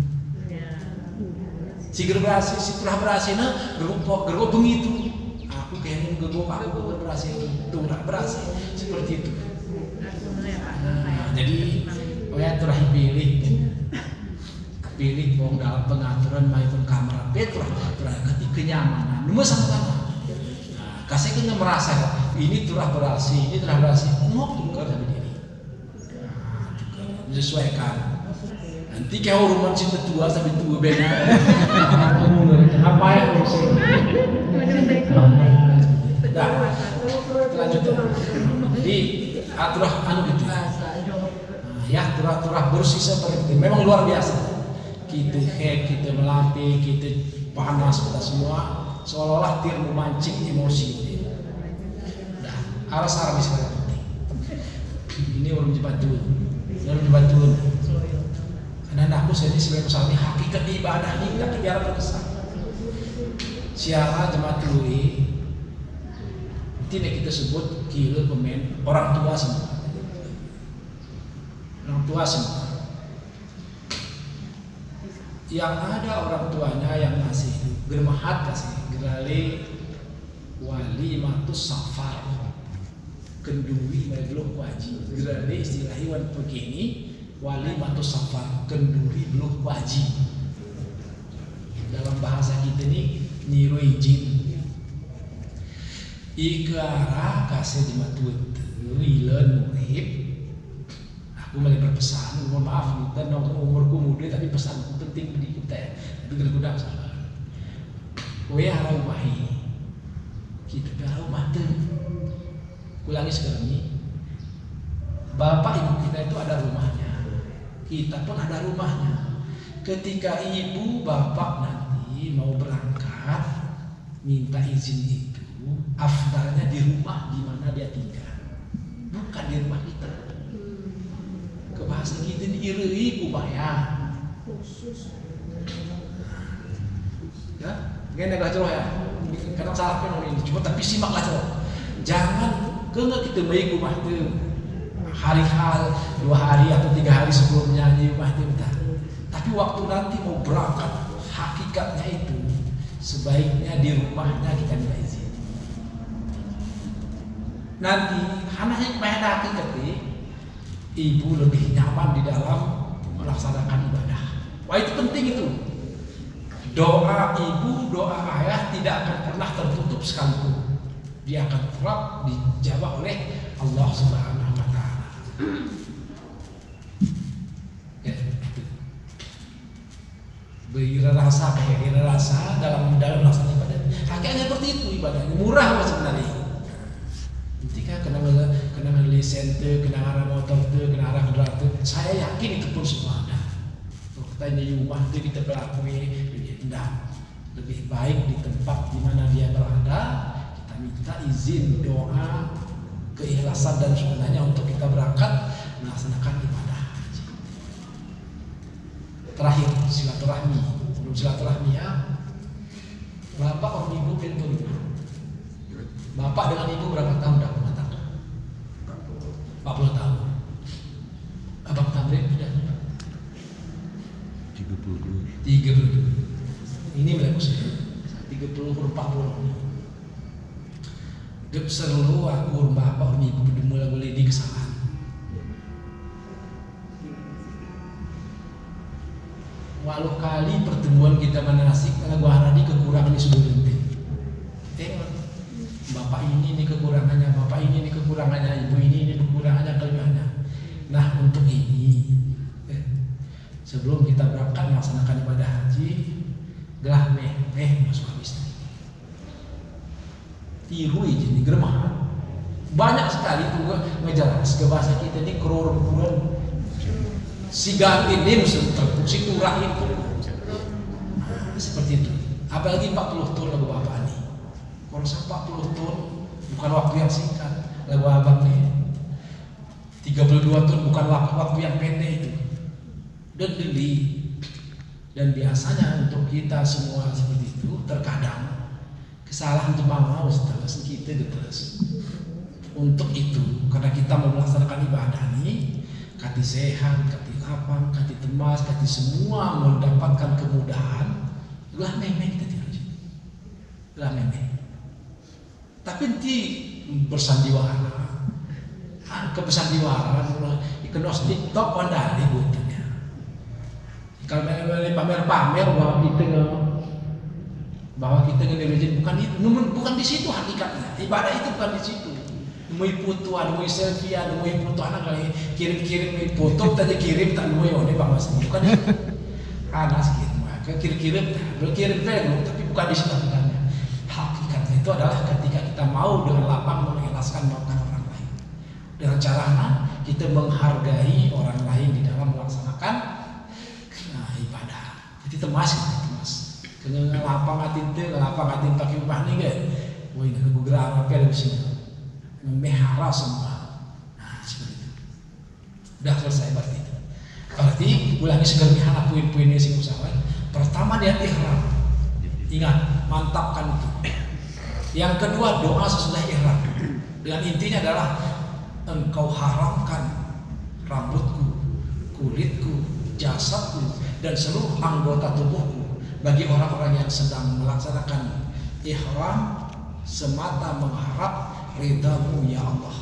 si berhasil, si telah berhasil, geruk begitu. Aku kayaknya geruk aku berhasil, tuh berhasil seperti itu. Jadi, saya telah pilih dalam pengaturan maupun kamar betul, ketika kenyamanan, nomor sama-sama. Kasih kena merasa ini telah berhasil, mau tukar sama diri, menyesuaikan. Nanti kau rumah cinta tua sampai tua benar. Apa yang urusin? Dah, lanjut. Jadi aturah anu gitu. Ya, turah bersih seperti itu. Memang luar biasa. Kita melampi, kita panas kita semua, seolah-olah tir memancing emosi. Dah, arah bisa penting. Ini belum dibantu. Karena aku sendiri sebagai pesawi hakikat ibadah ini kita biar berkesan. Siapa jemaat lui, tidak kita sebut kira pemain orang tua semua. Yang ada orang tuanya yang masih bermahat kasih gerali wali matus safar kenduri belum wajib gerali istilah hewan begini. Wali matus safar kenduri belum wajib dalam bahasa kita ini niru izin ikara kasih dimatut rilen muhib Aku malah berpesan, mohon maaf kita umurku muda tapi pesanku penting di kita ya. Tapi kalau udah salah. Kowe arah rumah ini, kita arah rumah tu. Kulangi sekarang ini. Bapak ibu kita itu ada rumahnya, kita pun ada rumahnya. Ketika ibu bapak nanti mau berangkat, minta izin itu, afdalnya di rumah di mana dia tinggal, bukan di rumah kita. Bahasa kita diirui kumaya. Ya, gini agak cerah ya. Kadang salah kan ini. Cuma tapi simaklah cerah. Jangan kena kita baik rumah tu hari-hari 2 hari atau 3 hari sebelumnya di rumah tu kita. Tapi waktu nanti mau berangkat, hakikatnya itu sebaiknya di rumahnya kita minta izin. Nanti anaknya kepada hakikatnya ibu lebih nyaman di dalam melaksanakan ibadah. Wah itu penting itu. Doa ibu, doa ayah tidak akan pernah tertutup sekalipun. Dia akan kerap dijawab oleh Allah Subhanahu wa Ta'ala. Ya, itu. Berrasa kayak rasa dalam melaksanakan ibadah. Hakikatnya seperti itu ibadahnya murah sebenarnya. Ketika kena lisen tu, kena arah motor tu, kena arah kendaraan tu, saya yakin itu pun semua ada. Kalau kita di rumah tu kita berlakuin lebih baik di tempat di mana dia berada, kita minta izin, doa, keikhlasan dan sebenarnya untuk kita berangkat melaksanakan ibadah haji. Terakhir silaturahmi, sebelum silaturahmi ya, bapak orang ibu pintu rumah. Bapak dengan ibu berapa tahun dah rumah tangga? 40 tahun. Abang Tamrin sudah 32. Ini berapa usia? 30 40. Dep seru aku bapak ibu mulai boleh di kesalahan. Walau kali pertemuan kita manasik kalau gua haradi kekurangan di sudut nanti. Tengok. Bapak ini kekurangannya, bapak ini kekurangannya, ibu ini kekurangannya, kelebihannya. Nah untuk ini sebelum kita berangkat melaksanakan ibadah haji, gelah masuk habis. Tiru izin germahan. Banyak sekali tuh ngejelas ke bahasa kita ini keror-keroran. Si ganti ini mesti terpuksi turah itu. Seperti itu. Apalagi 40 tahun lagu bapak ini. Kalau sampai 40 tahun bukan waktu yang singkat, lagu abang nih 32 tahun bukan waktu yang pendek itu. Dan biasanya untuk kita semua seperti itu terkadang kesalahan itu mau terus kita terus. Untuk itu karena kita mau melaksanakan ibadah ini, kati sehat, kati lapang, kati temas, kati semua mendapatkan kemudahan, lah memang kita tidak lah memang. Tapi nanti bersandiwara, kebersandiwaran, ikenos TikTok wandali butuhnya. Kalau pamer-pamer bahwa kita ngelilin bukan di situ hakikatnya. Ibadah itu bukan di situ. Mui putuan, mui selfiean, mui putuan kali kirim-kirim foto tadi kirim tak mui oleh bang mas bukan itu. Anas gitu, kirim tapi bukan di situ hakikatnya. Hakikatnya itu adalah ketika kita mau dengan lapang mengikhlaskan maafkan orang lain. Dengan cara kita menghargai orang lain di dalam melaksanakan ibadah. Jadi temas. Kena lapang atin pakai upah ni ke? Wah ini kegerak apa di sini? Memehara semua. Nah seperti itu. Dah selesai berarti itu. Berarti ulangi segerbihan poin-poinnya si pesawat. Pertama dia ihram. Ingat, mantapkan itu. Yang kedua doa sesudah ihram. Dengan intinya adalah engkau haramkan rambutku, kulitku, jasadku dan seluruh anggota tubuhku bagi orang-orang yang sedang melaksanakan ihram semata mengharap ridhamu ya Allah.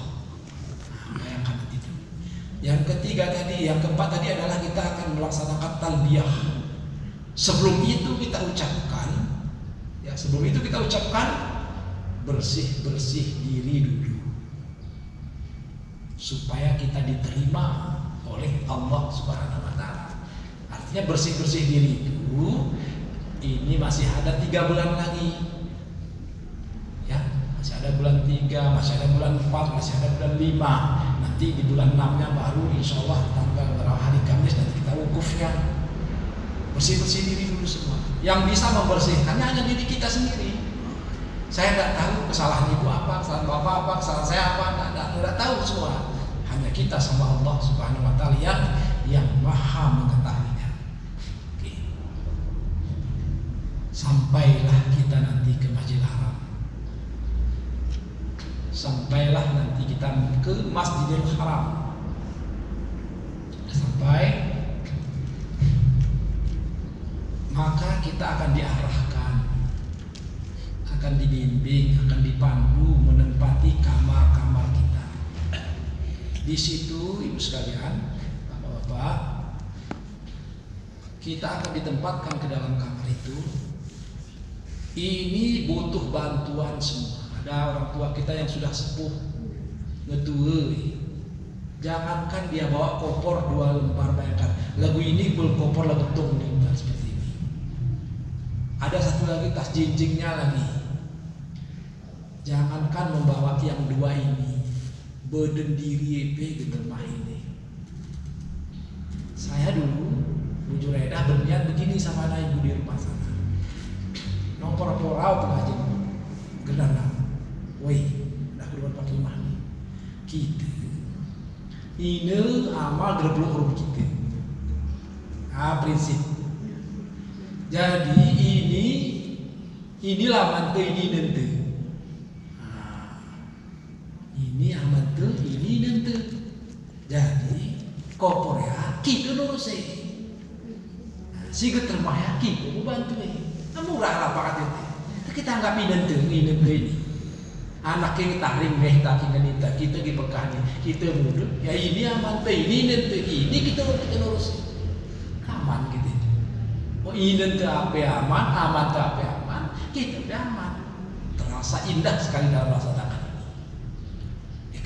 Bayangkan itu. Yang ketiga tadi, yang keempat tadi adalah kita akan melaksanakan talbiyah. Sebelum itu kita ucapkan bersih-bersih diri dulu supaya kita diterima oleh Allah Subhanahu wa taala. Artinya bersih-bersih diri itu ini masih ada 3 bulan lagi. Ya, masih ada bulan 3, masih ada bulan 4, masih ada bulan 5. Nanti di bulan 6-nya baru insya Allah tanggal berapa hari Kamis nanti kita wukufnya. Bersih-bersih diri dulu semua. Yang bisa membersihkannya hanya diri kita sendiri. Saya tidak tahu kesalahan ibu apa, kesalahan bapak apa, kesalahan saya apa, tidak tahu semua. Hanya kita sama Allah Subhanahu wa taala yang maha mengetahuinya. Oke. Sampailah kita nanti ke Masjidil Haram. Sampailah nanti kita ke Masjidil Haram. Sampai maka kita akan diarahkan, akan dibimbing, akan dipandu menempati kamar-kamar kita. Di situ ibu sekalian, bapak-bapak, kita akan ditempatkan ke dalam kamar itu. Ini butuh bantuan semua. Ada orang tua kita yang sudah sepuh, ngetue. Jangankan dia bawa koper 2 lembar, bayangkan. Lagu ini full koper lagu tung nih, seperti ini. Ada satu lagi tas jinjingnya lagi. Jangankan membawa yang 2 ini, beden diri EP gitu mah ini. Saya dulu bujur edah berniat begini sama anak ibu di rumah sana. Nomor porau pengajian genana. Woi, dah keluar pakai rumah nih. Kita ini amal gerbeluk huruf kita. Prinsip. Jadi inilah mantu ini nanti. Ini amat tuh, ini nanti. Jadi kopor ya, kita nurusin. Siga termah ya, kita mau bantu ini. Murah lah pakat itu. Kita anggap ini nanti. Anak yang taring tak kita dibekani, kita mulut. Ya ini amat tuh, ini nanti. Ini kita nurusin. Aman gitu. Oh ini nanti apa aman, aman tuh apa aman. Kita aman. Terasa indah sekali dalam melaksanakan.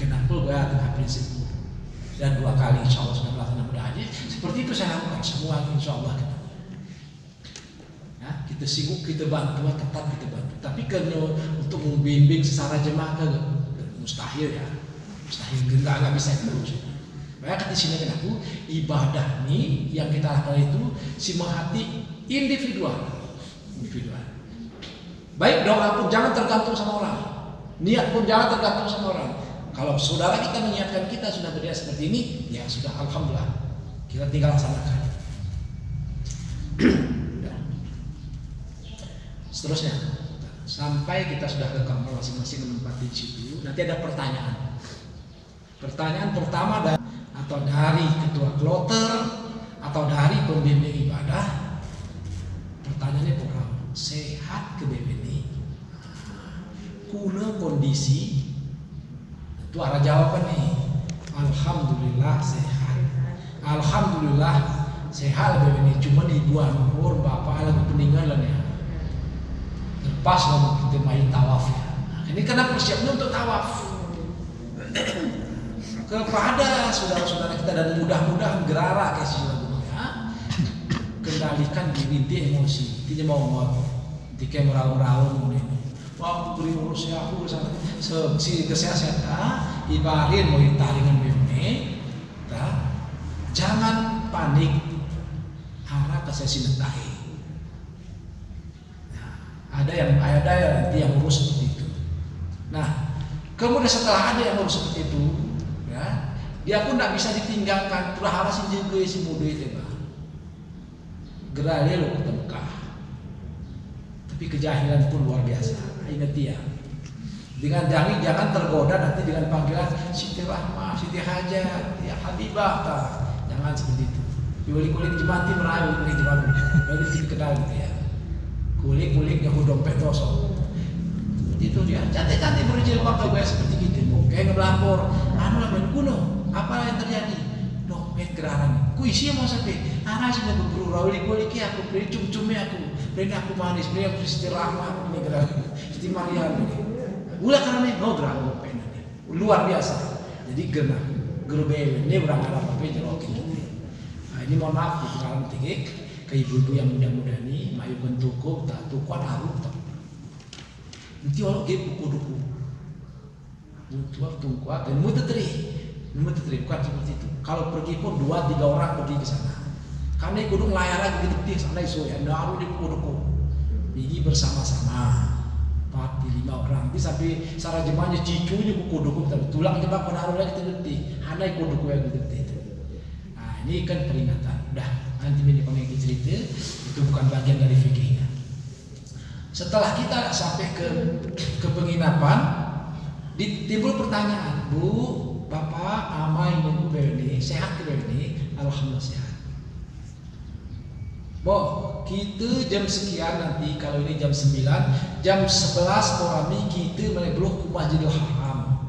Kenapa gue dengan prinsip dan 2 kali insya Allah sudah melaksanakan mudah aja. Seperti itu saya lakukan semua insya Allah. Ya, kita sibuk, kita bantu, tetap kita bantu. Tapi kalau untuk membimbing secara jemaah mustahil ya, mustahil nggak bisa terus. Makanya di sini kan aku ibadah nih yang kita lakukan itu simahati individual. Baik doa pun jangan tergantung sama orang, niat pun jangan tergantung sama orang. Kalau saudara kita mengingatkan kita sudah berniat seperti ini, ya sudah alhamdulillah. Kita tinggal laksanakan. Seterusnya, sampai kita sudah ke kamar masing-masing menempati di situ, nanti ada pertanyaan. Pertanyaan pertama dari ketua kloter atau dari pembimbing ibadah. Pertanyaannya program sehat ke BPD. Kuna kondisi itu arah jawaban nih. Alhamdulillah sehat. Alhamdulillah sehat ini. Cuma di 2 umur bapak lagi peninggalan ya. Lepas ngomong kita main tawaf ya. Ini karena persiapnya untuk tawaf. Kepada saudara-saudara kita dan mudah-mudahan gerara kayak sih ya. Kendalikan diri emosi. Tidak mau ketika meraung-raung ini. Wah, beri urus ya aku sana. Si kesehatan ibarin mau taringan ini, jangan panik arah ke sesi mentahi. Nah, ada yang nanti yang urus seperti itu. Nah, kemudian setelah ada yang urus seperti itu, ya, dia pun tidak bisa ditinggalkan. Pura harus juga si muda itu, gerale lo ke Mekah. Tapi kejahilan pun luar biasa. Ingat ya, dengan jangan tergoda nanti dengan panggilan Siti Rahmah, Siti Hajar, ya Habibah, jangan seperti itu. Kulik-kulik jemati merayu, kulik jemati, baru dikenal gitu ya. Kulik-kulik yang dompet tosok. Itu dia, cantik-cantik berjilbab kayak seperti gitu. Kayak ngelapor, lah kuno, apa yang terjadi? Dompet geraran. Kuisi mau sampai, sudah berburu kulik aku, beri cum-cumnya aku. Beri aku manis, beri aku Siti Rahmah, ini gerakan Siti Maryam ini. Ulah karena ini, gerak dompet ini luar biasa. Jadi gerbe ini orang Arab apa jerok ini. Nah, ini mohon maaf di pengalaman tinggi ke ibu-ibu yang muda-muda ini mayu bentuku tak tukuan arut tak. Nanti orang gitu kuduku. Mutua tungkuat dan mutu teri bukan seperti itu. Kalau pergi pun 2-3 orang pergi ke sana. Karena kudu layar lagi gitu di sana isu ya. Naruh di kuduku. Pergi bersama-sama. 4-5 orang. Bisa sampai sarajemanya cicunya kuduku tapi tulang jebak menaruh lagi gitu. Hanai kuduku yang gitu. Nah, ini kan peringatan. Udah, nanti ini pengikut cerita itu bukan bagian dari fikihnya. Setelah kita sampai ke penginapan, timbul pertanyaan, Bu, Bapak, Ama ini Bu Beni, sehat ke Beni? Alhamdulillah sehat. Bo, kita jam sekian nanti, kalau ini jam 9, jam 11 Korami kita melebluh ke Masjidil Haram.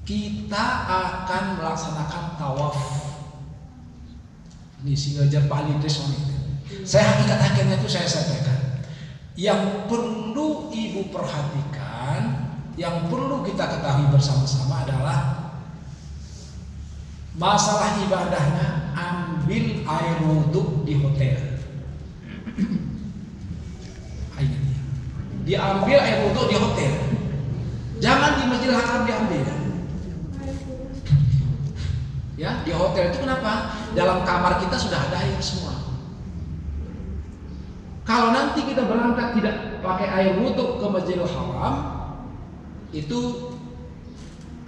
Kita akan melaksanakan tawaf. Ini singajar Bali Desoni. Saya hakikat-hakikatnya itu saya sampaikan. Yang perlu ibu perhatikan, yang perlu kita ketahui bersama-sama adalah masalah ibadahnya. Ambil air wudhu di hotel. Diambil air wudhu di hotel. Jangan di Masjidil Haram diambil. Ya, di hotel itu kenapa? Dalam kamar kita sudah ada air semua. Kalau nanti kita berangkat tidak pakai air wudhu ke Masjidil Haram, itu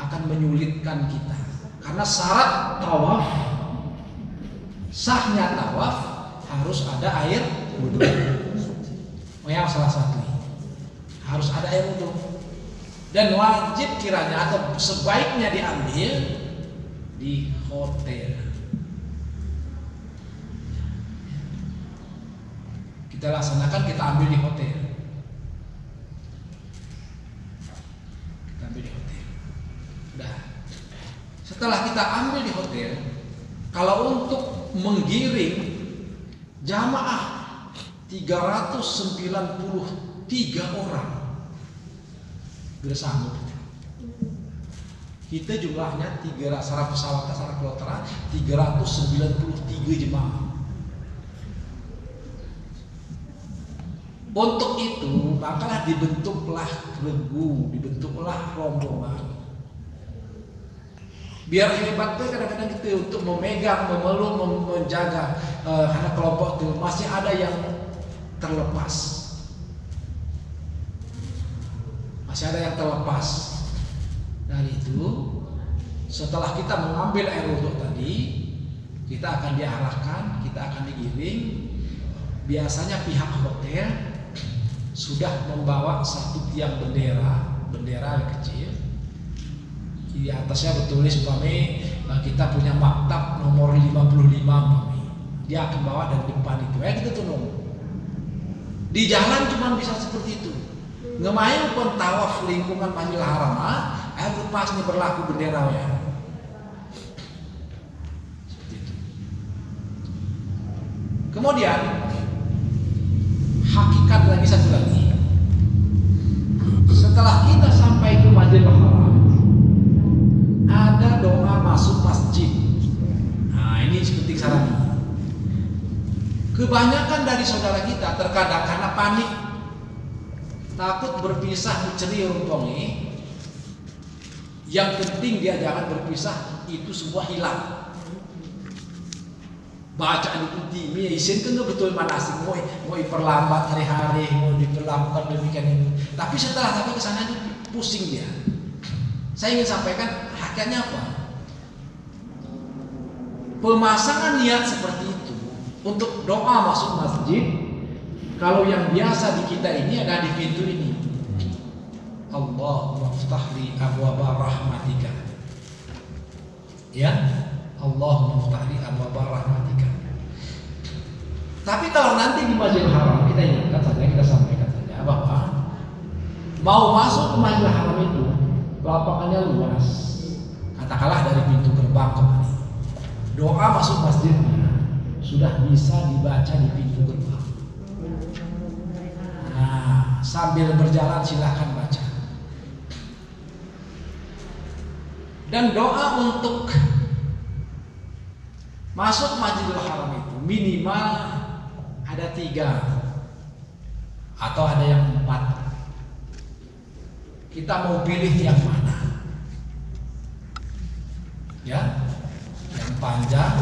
akan menyulitkan kita. Karena syarat tawaf, sahnya tawaf harus ada air wudhu. Oh yang salah satu harus ada air wudhu. Dan wajib kiranya atau sebaiknya diambil di hotel. Kita laksanakan, kita ambil di hotel. Kita ambil di hotel. Udah. Setelah kita ambil di hotel, kalau untuk menggiring jamaah 393 orang bersama. Kita jumlahnya 3 secara pesawat, secara kloter 393 jemaah. Untuk itu makalah dibentuklah regu, dibentuklah rombongan. Biar hebat tuh kadang-kadang kita untuk memegang, memeluk, menjaga anak kelompok itu masih ada yang terlepas. Masih ada yang terlepas. Dari itu, setelah kita mengambil air wudhu tadi, kita akan diarahkan, kita akan digiring. Biasanya pihak hotel sudah membawa satu tiang bendera yang kecil. Di atasnya bertulis umpamanya kita punya maktab nomor 55 umpamanya. Dia akan bawa dari depan itu. Kita tolong. Di jalan cuma bisa seperti itu. Ngemain pun tawaf lingkungan Masjidil Haram, lepas nih berlaku bendera ya. Seperti itu. Kemudian hakikat lagi satu lagi. Setelah kita sampai ke Masjidil Haram, ada doa masuk masjid. Nah, ini seperti saran. Kebanyakan dari saudara kita terkadang karena panik, takut berpisah menceri rumpongnya. Yang penting dia jangan berpisah, itu semua hilang. Bacaan itu tinggi, isin kan betul manasik, mau diperlambat hari-hari, mau diperlambat demikian ini. Tapi setelah sampai ke sana itu pusing dia. Saya ingin sampaikan hakikatnya apa? Pemasangan niat seperti itu untuk doa masuk masjid, kalau yang biasa di kita ini ada di pintu ini. Allahumma ftah li abwaba rahmatika. Ya, Allahumma ftah li abwaba rahmatika. Tapi kalau nanti di Masjidil Haram kita ingatkan saja, kita sampaikan saja bahwa mau masuk ke Masjidil Haram itu lapangannya luas. Katakanlah dari pintu gerbang kemari. Doa masuk masjidnya sudah bisa dibaca di pintu gerbang. Nah, sambil berjalan silahkan baca. Dan doa untuk masuk Masjidil Haram itu minimal ada 3 atau ada yang 4. Kita mau pilih yang mana? Ya, yang panjang,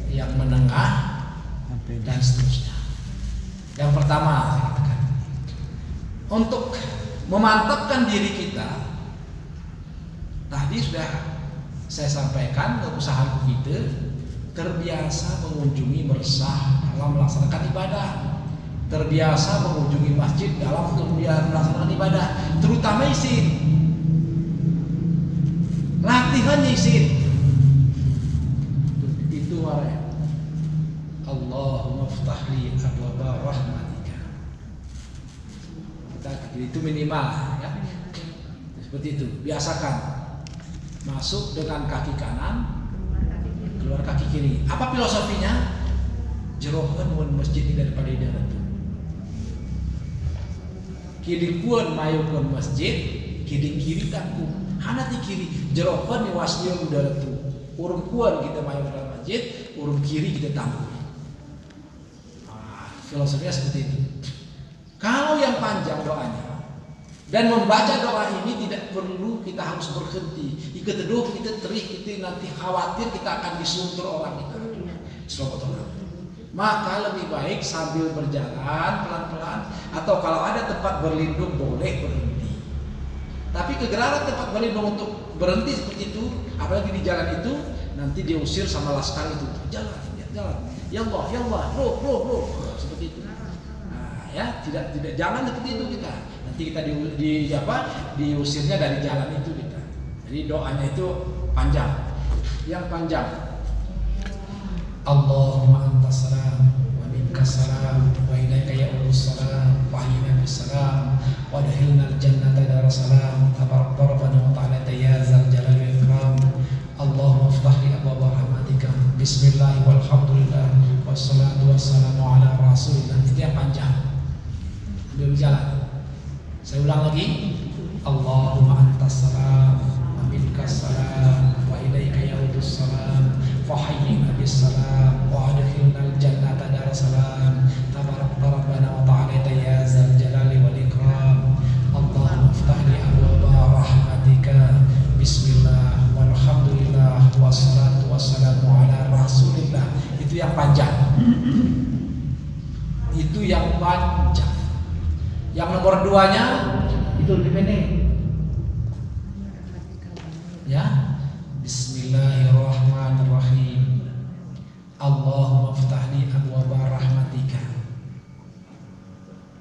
yang menengah, dan seterusnya. Yang pertama, saya katakan, untuk memantapkan diri kita, tadi sudah saya sampaikan usaha kita terbiasa mengunjungi meresah dalam melaksanakan ibadah, terbiasa mengunjungi masjid dalam melaksanakan ibadah, terutama isin, latihannya isin. Itu warna Allahumma ftahli abwaba rahmatika. Itu minimal ya. Seperti itu, biasakan masuk dengan kaki kanan, keluar kaki kiri. Apa filosofinya? Jerohan wan masjid ini daripada idarat. Kiri pun mayukun masjid, kiri tangku. Hana ti kiri jerohan ni wasnya udah tu. Urung kuan kita mayuk dalam masjid, urung kiri kita tangku. Filosofinya seperti itu. Kalau yang panjang doanya dan membaca doa ini tidak perlu kita harus berhenti. Jika teduh kita terih, kita nanti khawatir kita akan disuntur orang itu. Maka lebih baik sambil berjalan pelan-pelan, atau kalau ada tempat berlindung boleh berhenti. Tapi kegeraran tempat berlindung untuk berhenti seperti itu, apalagi di jalan itu, nanti diusir sama laskar itu. Jalan. Ya Allah, loh, seperti itu. Nah, ya, tidak jangan seperti itu kita. Nanti kita diusirnya dari jalan itu kita. Jadi doanya itu panjang. Yang panjang. Allahumma antas salam wa minkas salam wa ilaika ya'udus salam wa ahyina bis salam wa adkhilna al-jannata daras salam tabarak rabbana wa ta'ala ya zal jalali wal ikram. Allahumma iftah li abwaaba rahmatika. Bismillah walhamdulillah wassalatu wassalamu ala rasulillah. Itu yang panjang. Sambil berjalan. Saya ulang lagi. Allahumma antas salam wa minkas salam wa ilaika ya'udus salam fa hayyina bis salam wa adkhilna al jannata daras salam tabarak rabbana wa ta'ala ya zal jalali wal ikram. Allahumma iftah li abwaaba rahmatika. Bismillah walhamdulillah wassalatu wassalamu ala rasulillah. Itu yang panjang. Itu yang panjang. Yang nomor 2-nya itu lebih pendek. Ya. Bismillahirrahmanirrahim. Allahumma ftah li abwaaba rahmatika.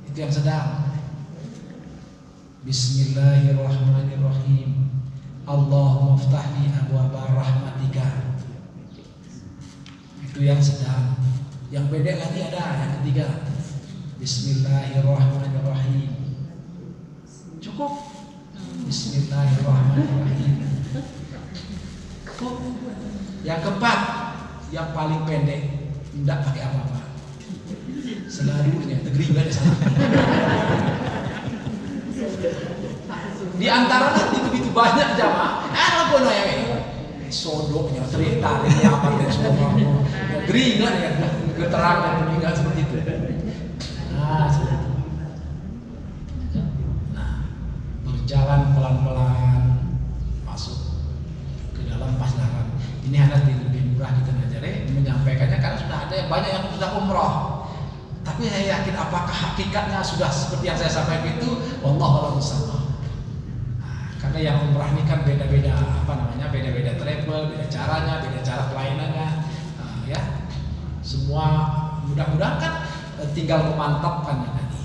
Itu yang sedang. Bismillahirrahmanirrahim. Allahumma ftah li abwaaba rahmatika. Itu yang sedang. Yang pendek lagi ada yang ketiga. Bismillahirrahmanirrahim. Cukup. Bismillahirrahmanirrahim. Yang keempat, yang paling pendek, tidak pakai apa-apa. Seladurnya, negeri nggak ada sana. Di antara nanti begitu banyak jamaah, apa namanya? Sodoknya, ceritanya apa dan semua. Negeri nggak ya, keterangan nggak seperti itu. Nah, seperti itu. Nah, berjalan pelan-pelan masuk ke dalam pasdaran. Ini anak lebih murah kita ngajari menyampaikannya karena sudah ada yang banyak yang sudah umroh. Tapi saya yakin apakah hakikatnya sudah seperti yang saya sampaikan itu, wallahu a'lam bishawab. Karena yang umrah ini kan beda-beda beda-beda travel, beda caranya, beda cara pelayanannya, ya. Semua mudah-mudahan kan tinggal memantapkan tadi.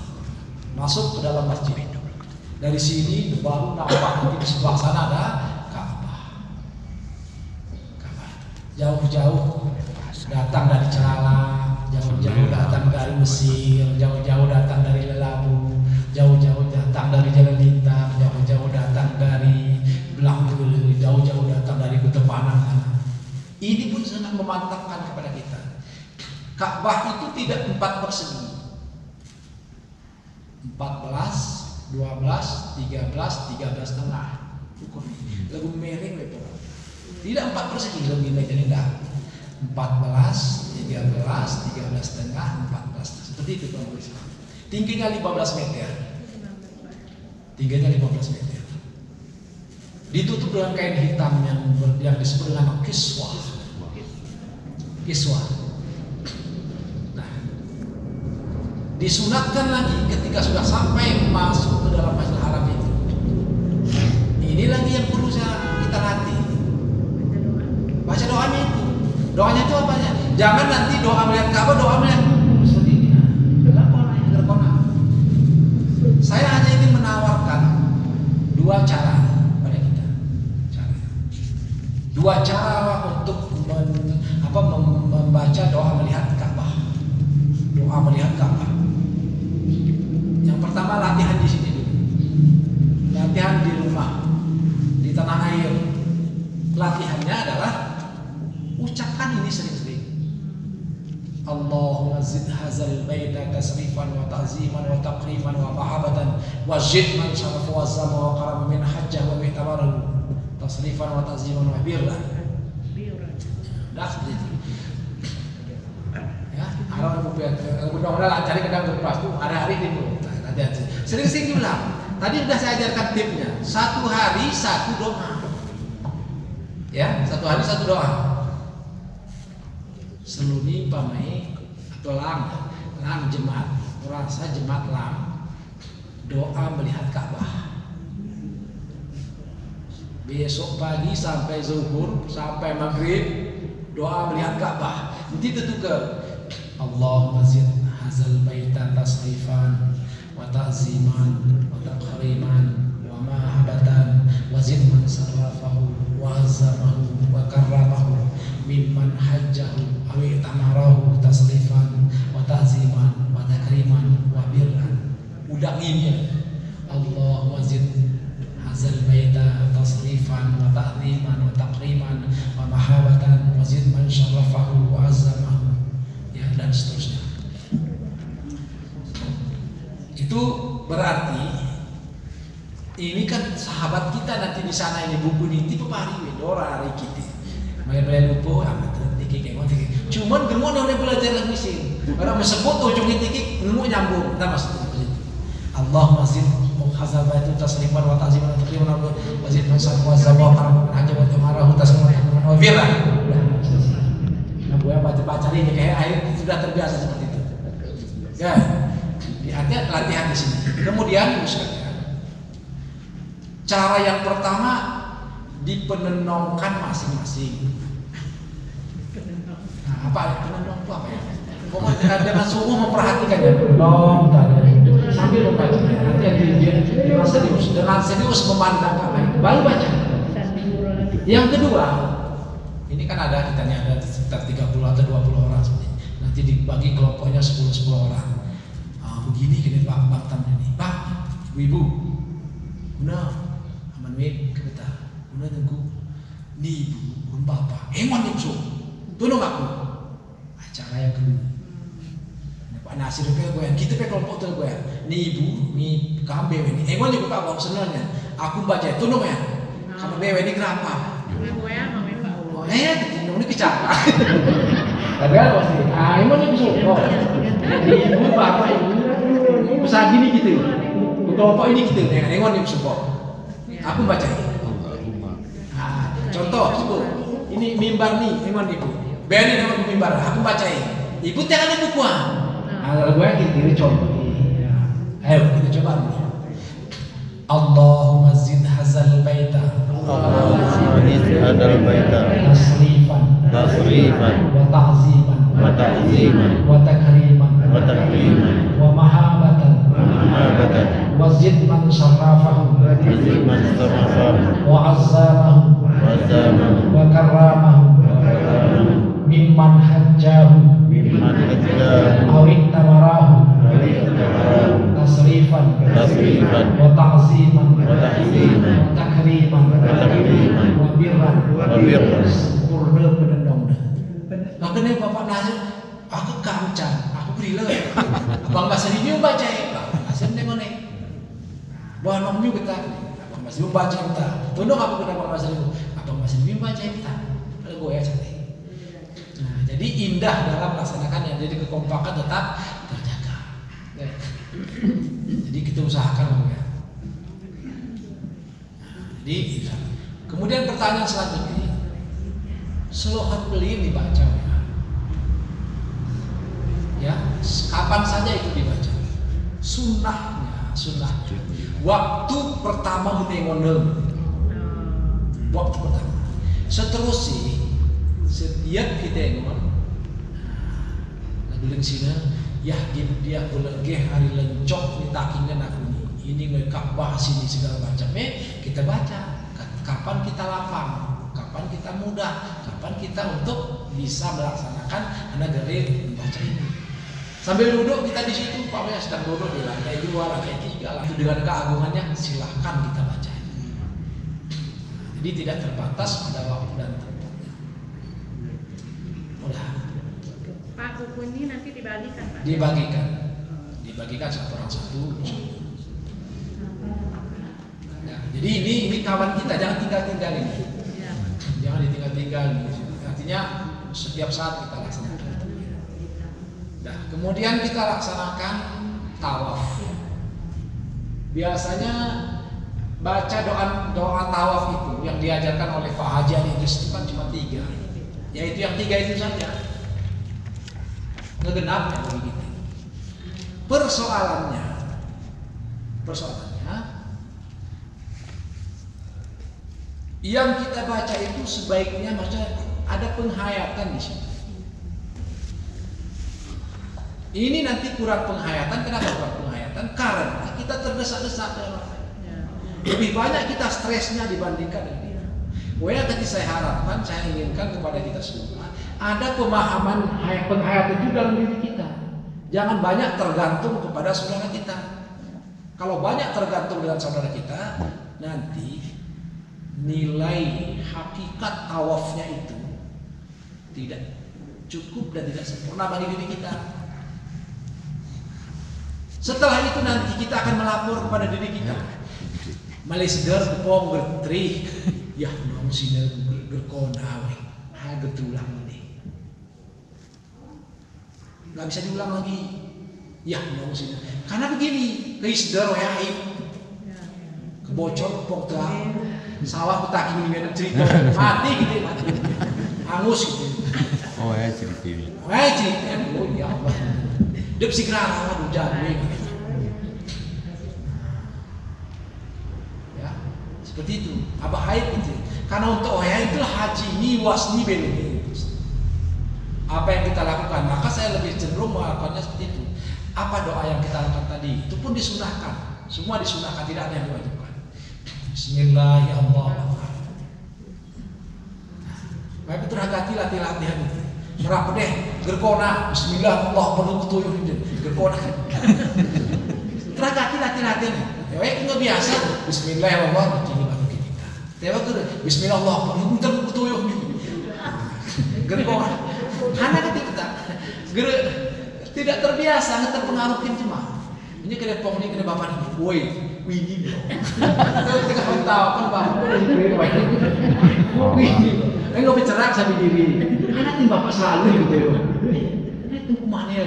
Masuk ke dalam masjid. Dari sini baru nampak nanti di sebelah sana ada Ka'bah. Jauh-jauh datang dari Celala, jauh-jauh datang dari Mesir, jauh-jauh datang dari Lelabu, jauh-jauh datang dari Jalan Lintang, jauh-jauh datang dari Belangkul, jauh-jauh datang dari Kutepanang. Ini pun sangat memantapkan kepada kita. Ka'bah itu tidak 4 persegi. 14, 12, 13, 13 setengah. Lagu mereng lepo. Tidak 4 persegi lebih baik jadi enggak. 14, 13, 13 setengah, 14. Seperti itu Pak Polisi. Tingginya 15 meter. Tingginya 15 meter. Ditutup dengan kain hitam yang disebut dengan kiswah. Kiswah. Nah, disunatkan lagi ketika sudah sampai masuk ke dalam Masjidil Haram itu. Ini lagi yang perlu kita latih. Baca doanya itu. Doanya itu apanya? Jangan nanti doa melihat Ka'bah, doa melihat seperti ini. Gerkona. Saya hanya ingin menawarkan 2 cara pada kita. Dua cara untuk membaca doa melihat Ka'bah. Doa melihat Ka'bah. Yang pertama latihan di sini dulu. Latihan di rumah, di tanah air. Latihannya adalah ucapkan ini sering-sering. Allahumma zid hazal baita tasrifan wa ta'ziman wa taqriman wa mahabatan wa zid man syarafa wa zama wa karam min hajjah wa mi'tamarahu tasrifan wa ta'ziman wa birran. Dah seperti itu. Ya, harap mudah-mudahan cari kedang berpas tuh hari-hari itu. Sering-sering diulang. Tadi sudah saya ajarkan tipnya. 1 hari 1 doa. Ya, 1 hari 1 doa. Seluni pamai atau lam jemaat, merasa jemaat lam doa melihat Ka'bah. Besok pagi sampai zuhur sampai maghrib doa melihat Ka'bah. Nanti tentu ke Allahumma zid hazal baita tasrifan wa ta'ziman wa taqriman wa mahabatan wa zid man sarrafahu wa azzamahu wa karramahu mimman hajjahu aw tamarahu tasrifan wa ta'ziman wa takriman wa birran. Ulanginya Allahumma zid hazal baita tasrifan wa ta'ziman wa takriman wa mahabatan wa zid man syarrafahu wa azzamahu, ya, dan seterusnya. Itu berarti ini kan sahabat kita nanti di sana ini buku ini tipe pari dora hari kita. Mulai lupa amat tikik yang tikik. Cuman gemuk dah belajar lagi sih. Orang mesebut ujungnya tikik gemuk nyambung. Kita maksudnya begitu. Allahumma zid hazal baitu tasrifan wa ta'ziman wa takriman wa zid man sarfa wa zama wa karam haja wa tamarahu tasriman wa birran. Nah, gue baca ini kayak air sudah terbiasa seperti itu. Ya. Artinya latihan di sini. Kemudian cara yang pertama dipenenongkan masing-masing. Nah, apa penenong itu apa ya? Pokoknya dengan sungguh memperhatikan ya, penenong sambil membaca. Nanti dengan serius memandang apa itu, baru baca. Yang kedua, ini kan ada kita ada sekitar 30 atau 20 orang seperti. Nanti dibagi kelompoknya 10 orang. Begini kini Pak Tam ini, Pak, Ibu, Una, aman wek kita, Una tunggu, ni Ibu, urun Bapak, emang nipso, tolong aku. Acara yang kedua, Pak Nasir ke gue, kita pe kelompok tu gue, ni Ibu, ni kambe ini, emang ni Bapak bawa senangnya, aku baca, tolong ya, kamu bewe ni kenapa? Oh ya, ini kecak. Tapi apa sih? Emang nipso, ni Ibu, Bapak Ibu. Usaha gini gitu, kelompok ini gitu, dengan yang support. Aku baca. Nah, contoh, sebut. Ini mimbar nih, dengan ibu. Beri nama mimbar, aku baca. Ibu jangan ibu kuah. Nah, gue gitu, contoh. Ayo kita coba dulu. Allahumma zid hazal baita. Allahumma zid hazal baita. Tasrifan. Wa ta'ziman. Wa ta'ziman. Wa takriman. Wa takriman. Wa mahabatan. Wa zid man syarrafahu. Wa zid man syarrafahu. Wa azzamahu. Wa azzamahu. Wa karramahu. Wa karramahu. Mimman hajjahu. Mimman hajjahu. Awik tamarahu. Tasrifan. Tasrifan. Wa ta'ziman. Wa ta'ziman. Wa takriman. Wa takriman. Wa birran. Wa birran. Purna penendong. Nah, kena Bapak Nasir, aku kamcan, aku beri le. Abang bahasa ini baca ya, Pak Nasir ni mana? Buah nomnya kita, abang Mas Limu baca entah. Tunduk apa kenapa Mas Limu? Apa Mas Limu baca entah? Kalau gue ya cantik. Nah, jadi indah dalam melaksanakan yang jadi kekompakan tetap terjaga. Jadi kita usahakan ya. Jadi kemudian pertanyaan selanjutnya, Slohat Beli dibaca ya, kapan saja itu dibaca. Sunnahnya, sunnah. Waktu pertama menengok, waktu pertama. Seterusnya setiap kita nengok, lagu sini, ya dia boleh hari lencok ni takingan aku ini mereka bahas ini segala macam. Kita baca. Kapan kita lapang, kapan kita mudah, kapan kita untuk bisa melaksanakan negeri membaca ini. Sambil duduk kita di situ, Pak Waya sedang duduk di lantai 2, lantai 3 lah. Dengan keagungannya silahkan kita baca. Jadi tidak terbatas pada waktu dan tempatnya. Mudah. Pak, buku ini nanti dibagikan, Pak? Dibagikan satu orang satu. Nah, jadi ini kawan kita, jangan tinggal-tinggal ini. Jangan ditinggal-tinggal. Artinya setiap saat kita laksanakan. Nah, kemudian kita laksanakan tawaf. Biasanya baca doa tawaf itu yang diajarkan oleh Pak Haji Ali itu kan cuma 3. Yaitu yang 3 itu saja. Ngegenap ya begitu. Persoalannya yang kita baca itu sebaiknya maksudnya ada penghayatan di situ. Ini nanti kurang penghayatan. Kenapa kurang penghayatan? Karena kita terdesak-desak dalam lebih banyak kita stresnya dibandingkan dengan dia. Ketika saya inginkan kepada kita semua ada pemahaman penghayatan itu dalam diri kita. Jangan banyak tergantung kepada saudara kita. Kalau banyak tergantung dengan saudara kita, nanti nilai hakikat tawafnya itu tidak cukup dan tidak sempurna bagi diri kita. Setelah itu nanti kita akan melapor kepada diri kita. Malesgar kepong bertri, ya nong sini berkona, getulang ini. Nggak bisa diulang lagi. Ya nong sini. Karena begini, keisdar wayaib, kebocor kepong terang. Sawah petaki mendingan cerita mati gitu mati hangus gitu. Oh ya cerita oh ya Allah dep si kerana aduh jago ya seperti itu abah haid itu karena untuk ya itulah haji ni wasni beli apa yang kita lakukan, maka saya lebih cenderung melakukannya seperti itu. Apa doa yang kita lakukan tadi itu pun disunahkan, semua disunahkan, tidak ada yang diwajibkan. Bismillahirrahmanirrahim. Baik betul hati latihan itu. Merapa deh gerkona. Bismillah Allah perlu ketuyuh ini. Gerkona. Teragati latihan. Ya nggak biasa. Bismillahirrahmanirrahim. Begini baru kita. Tapi tuh Bismillah Allah perlu ketuyuh ini. Gerkona. Karena kita tidak terbiasa, nggak terpengaruhin cuma. Ini kena pong ini kena bapak ini. Woi. Wih, tengah tahu kan bapak wih, nggak bercerak sama diri. Karena tim bapak selalu gitu. Ini tunggu mana ya?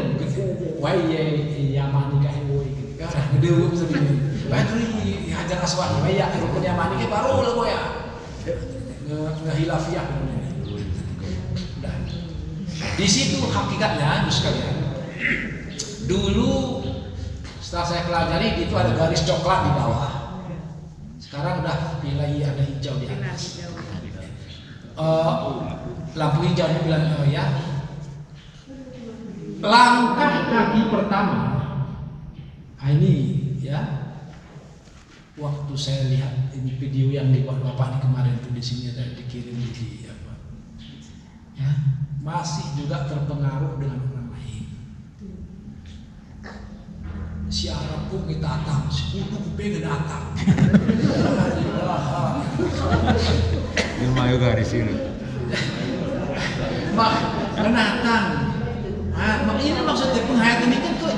Wah ya mani kayak woi gitu. Karena ngedewum sendiri. Baik ini hajar aswad. Wah ya rukun yamani kayak baru lah ya. Ngehilafiah. Di situ hakikatnya, sekalian. Dulu setelah saya pelajari itu ada garis coklat di bawah. Sekarang udah nilai ada hijau di atas. Lampu hijaunya bilang ya. Langkah kaki pertama. Ini ya. Waktu saya lihat ini video yang dibuat bapak ini kemarin tuh di sini ada dikirim di apa. Ya, masih juga terpengaruh dengan orang lain. Si Arab pun kita datang, si Kudu pengen datang. Ini mayu garis ini. Mak, menatang. Ini maksudnya penghayatan ini kan tuh.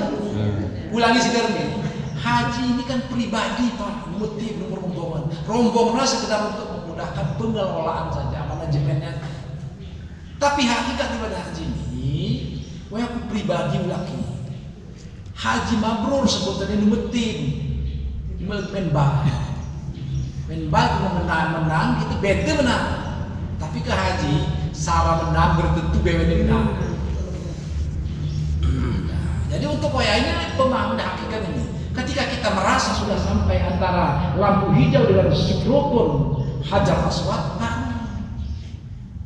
Ulangi sekarang nih. Haji ini kan pribadi Pak, motif nomor pembawa. rombonglah sekedar untuk memudahkan pengelolaan saja, manajemennya. Tapi hakikat ibadah haji ini, aku pribadi lagi haji mabrur sebutannya numetin, menbal itu menang itu bete menang. Tapi ke haji cara menang bertentu bete menang. Jadi untuk koyanya pemahaman hakikat ini, ketika kita merasa sudah sampai antara lampu hijau dengan rukun Hajar Aswad,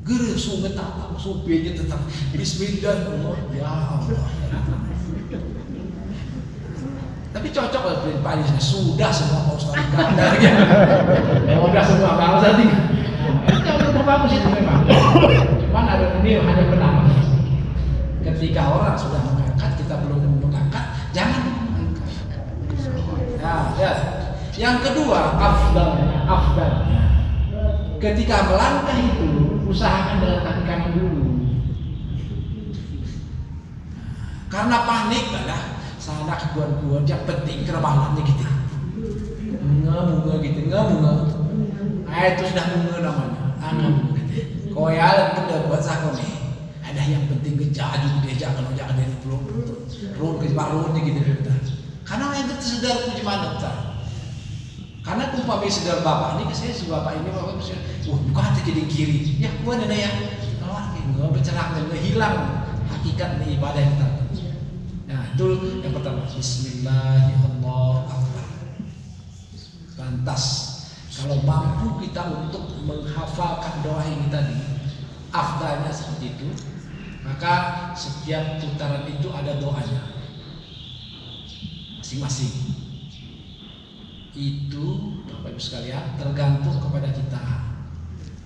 geus sungai tak supenya tetap Bismillah, ya Allah. Tapi cocok lah paling sudah semua Pak Ustaz Iskandar ya. Udah semua kalau tadi. Kalau bagus itu memang. Cuman ada ini hanya penambah. Ketika orang sudah mengangkat, kita belum mengangkat, jangan mengangkat. Nah, ya. Yang kedua, afdalnya. Ketika melangkah itu, usahakan dengan kaki kanan dulu. Karena panik lah, sana keguan-guan yang penting kerebahannya gitu. Nggak gitu. Itu sudah munga namanya. Gitu. Koyal bener buat sakone. Ada yang penting gejaju diajak kalau jangan dari belum ke baru gitu. Karena yang itu sedar puji mana ta. Karena umpamanya sedar bapak ini saya si bapak ini bapak bisa bukan hati kiri. Ya gua ada ya. Kalau enggak bercerak dan hilang hakikat ibadah kita. Nah, itu yang pertama. Bismillahirrahmanirrahim. Lantas kalau mampu kita untuk menghafalkan doa ini tadi, afdalnya seperti itu, maka setiap putaran itu ada doanya masing-masing. Itu Bapak Ibu sekalian tergantung kepada kita.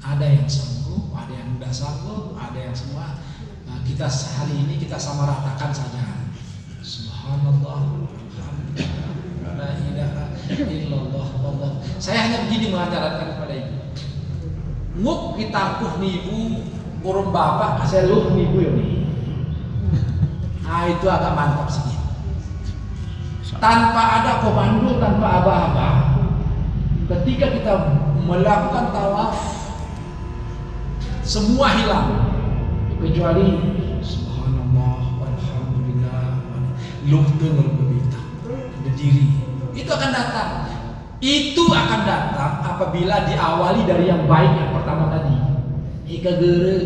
Ada yang sanggup, ada yang tidak sanggup, ada yang semua. Nah, kita hari ini kita sama ratakan saja. Subhanallah, alhamdulillah, la ilaha illallah, Allah. Saya hanya begini mengajarkan kepada ibu. Nguk ditangkuh nibu, urung bapak kasih luh nibu ini. Nah itu agak mantap sedikit. Tanpa ada komando, tanpa aba-aba, ketika kita melakukan tawaf, semua hilang kecuali subhanallah walhamdulillah luh dengar berbita berdiri. Itu akan datang. Itu akan datang apabila diawali dari yang baik yang pertama tadi. Ika gere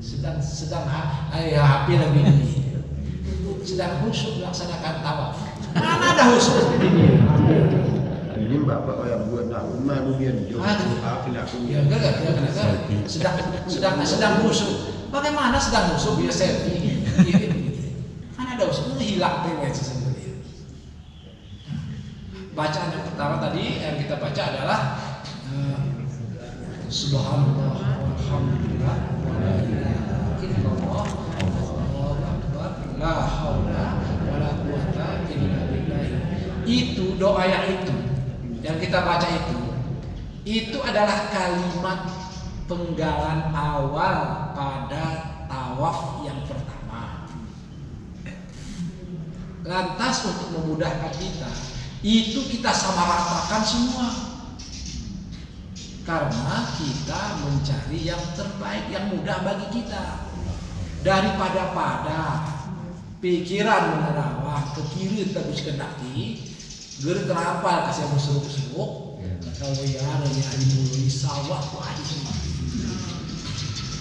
sedang HP lagi ini. Sedang khusyuk melaksanakan tawaf. Mana ada khusyuk seperti ini? Ini bapak yang buat nak rumah dunia jauh. Ya sedang khusyuk. Bagaimana sedang khusyuk dia selfie? Mana ada khusyuk? Hilang pewet sebenarnya. Bacaan yang pertama tadi yang kita baca adalah Subhanallah walhamdulillah wala ilaha illallah Allahu akbar la haula wala quwata illa billah. Itu doa yang kita baca itu adalah kalimat penggalan awal pada tawaf yang pertama. Lantas untuk memudahkan kita, itu kita samaratakan semua. Karena kita mencari yang terbaik, yang mudah bagi kita. Daripada pikiran menerawah ke kiri terus ke kaki, ger terapal kasih musuh-musuh. Kalau ya ada yang sawah wah semua.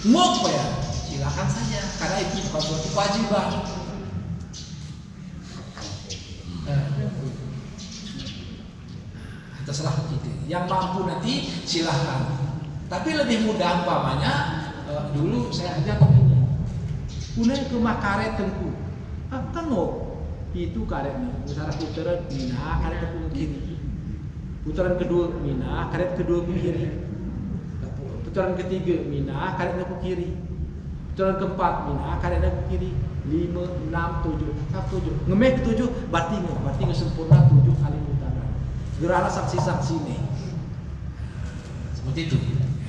Mau ya? Silakan saja, karena itu bukan suatu kewajiban. Terserah kita. Yang mampu nanti silahkan. Tapi lebih mudah umpamanya dulu saya ajak ini. Punai ke makaret tengku. Tengok itu karetnya. Pusara putaran mina karet ke kiri. Putaran kedua mina karet kedua ke kiri. Putaran ketiga mina karet ke kiri. Putaran keempat mina karet ke kiri. 5, 6, 7. Ngemeh ke 7 berarti sempurna 7 kali putaran. Gerana saksi-saksi nih. Seperti itu.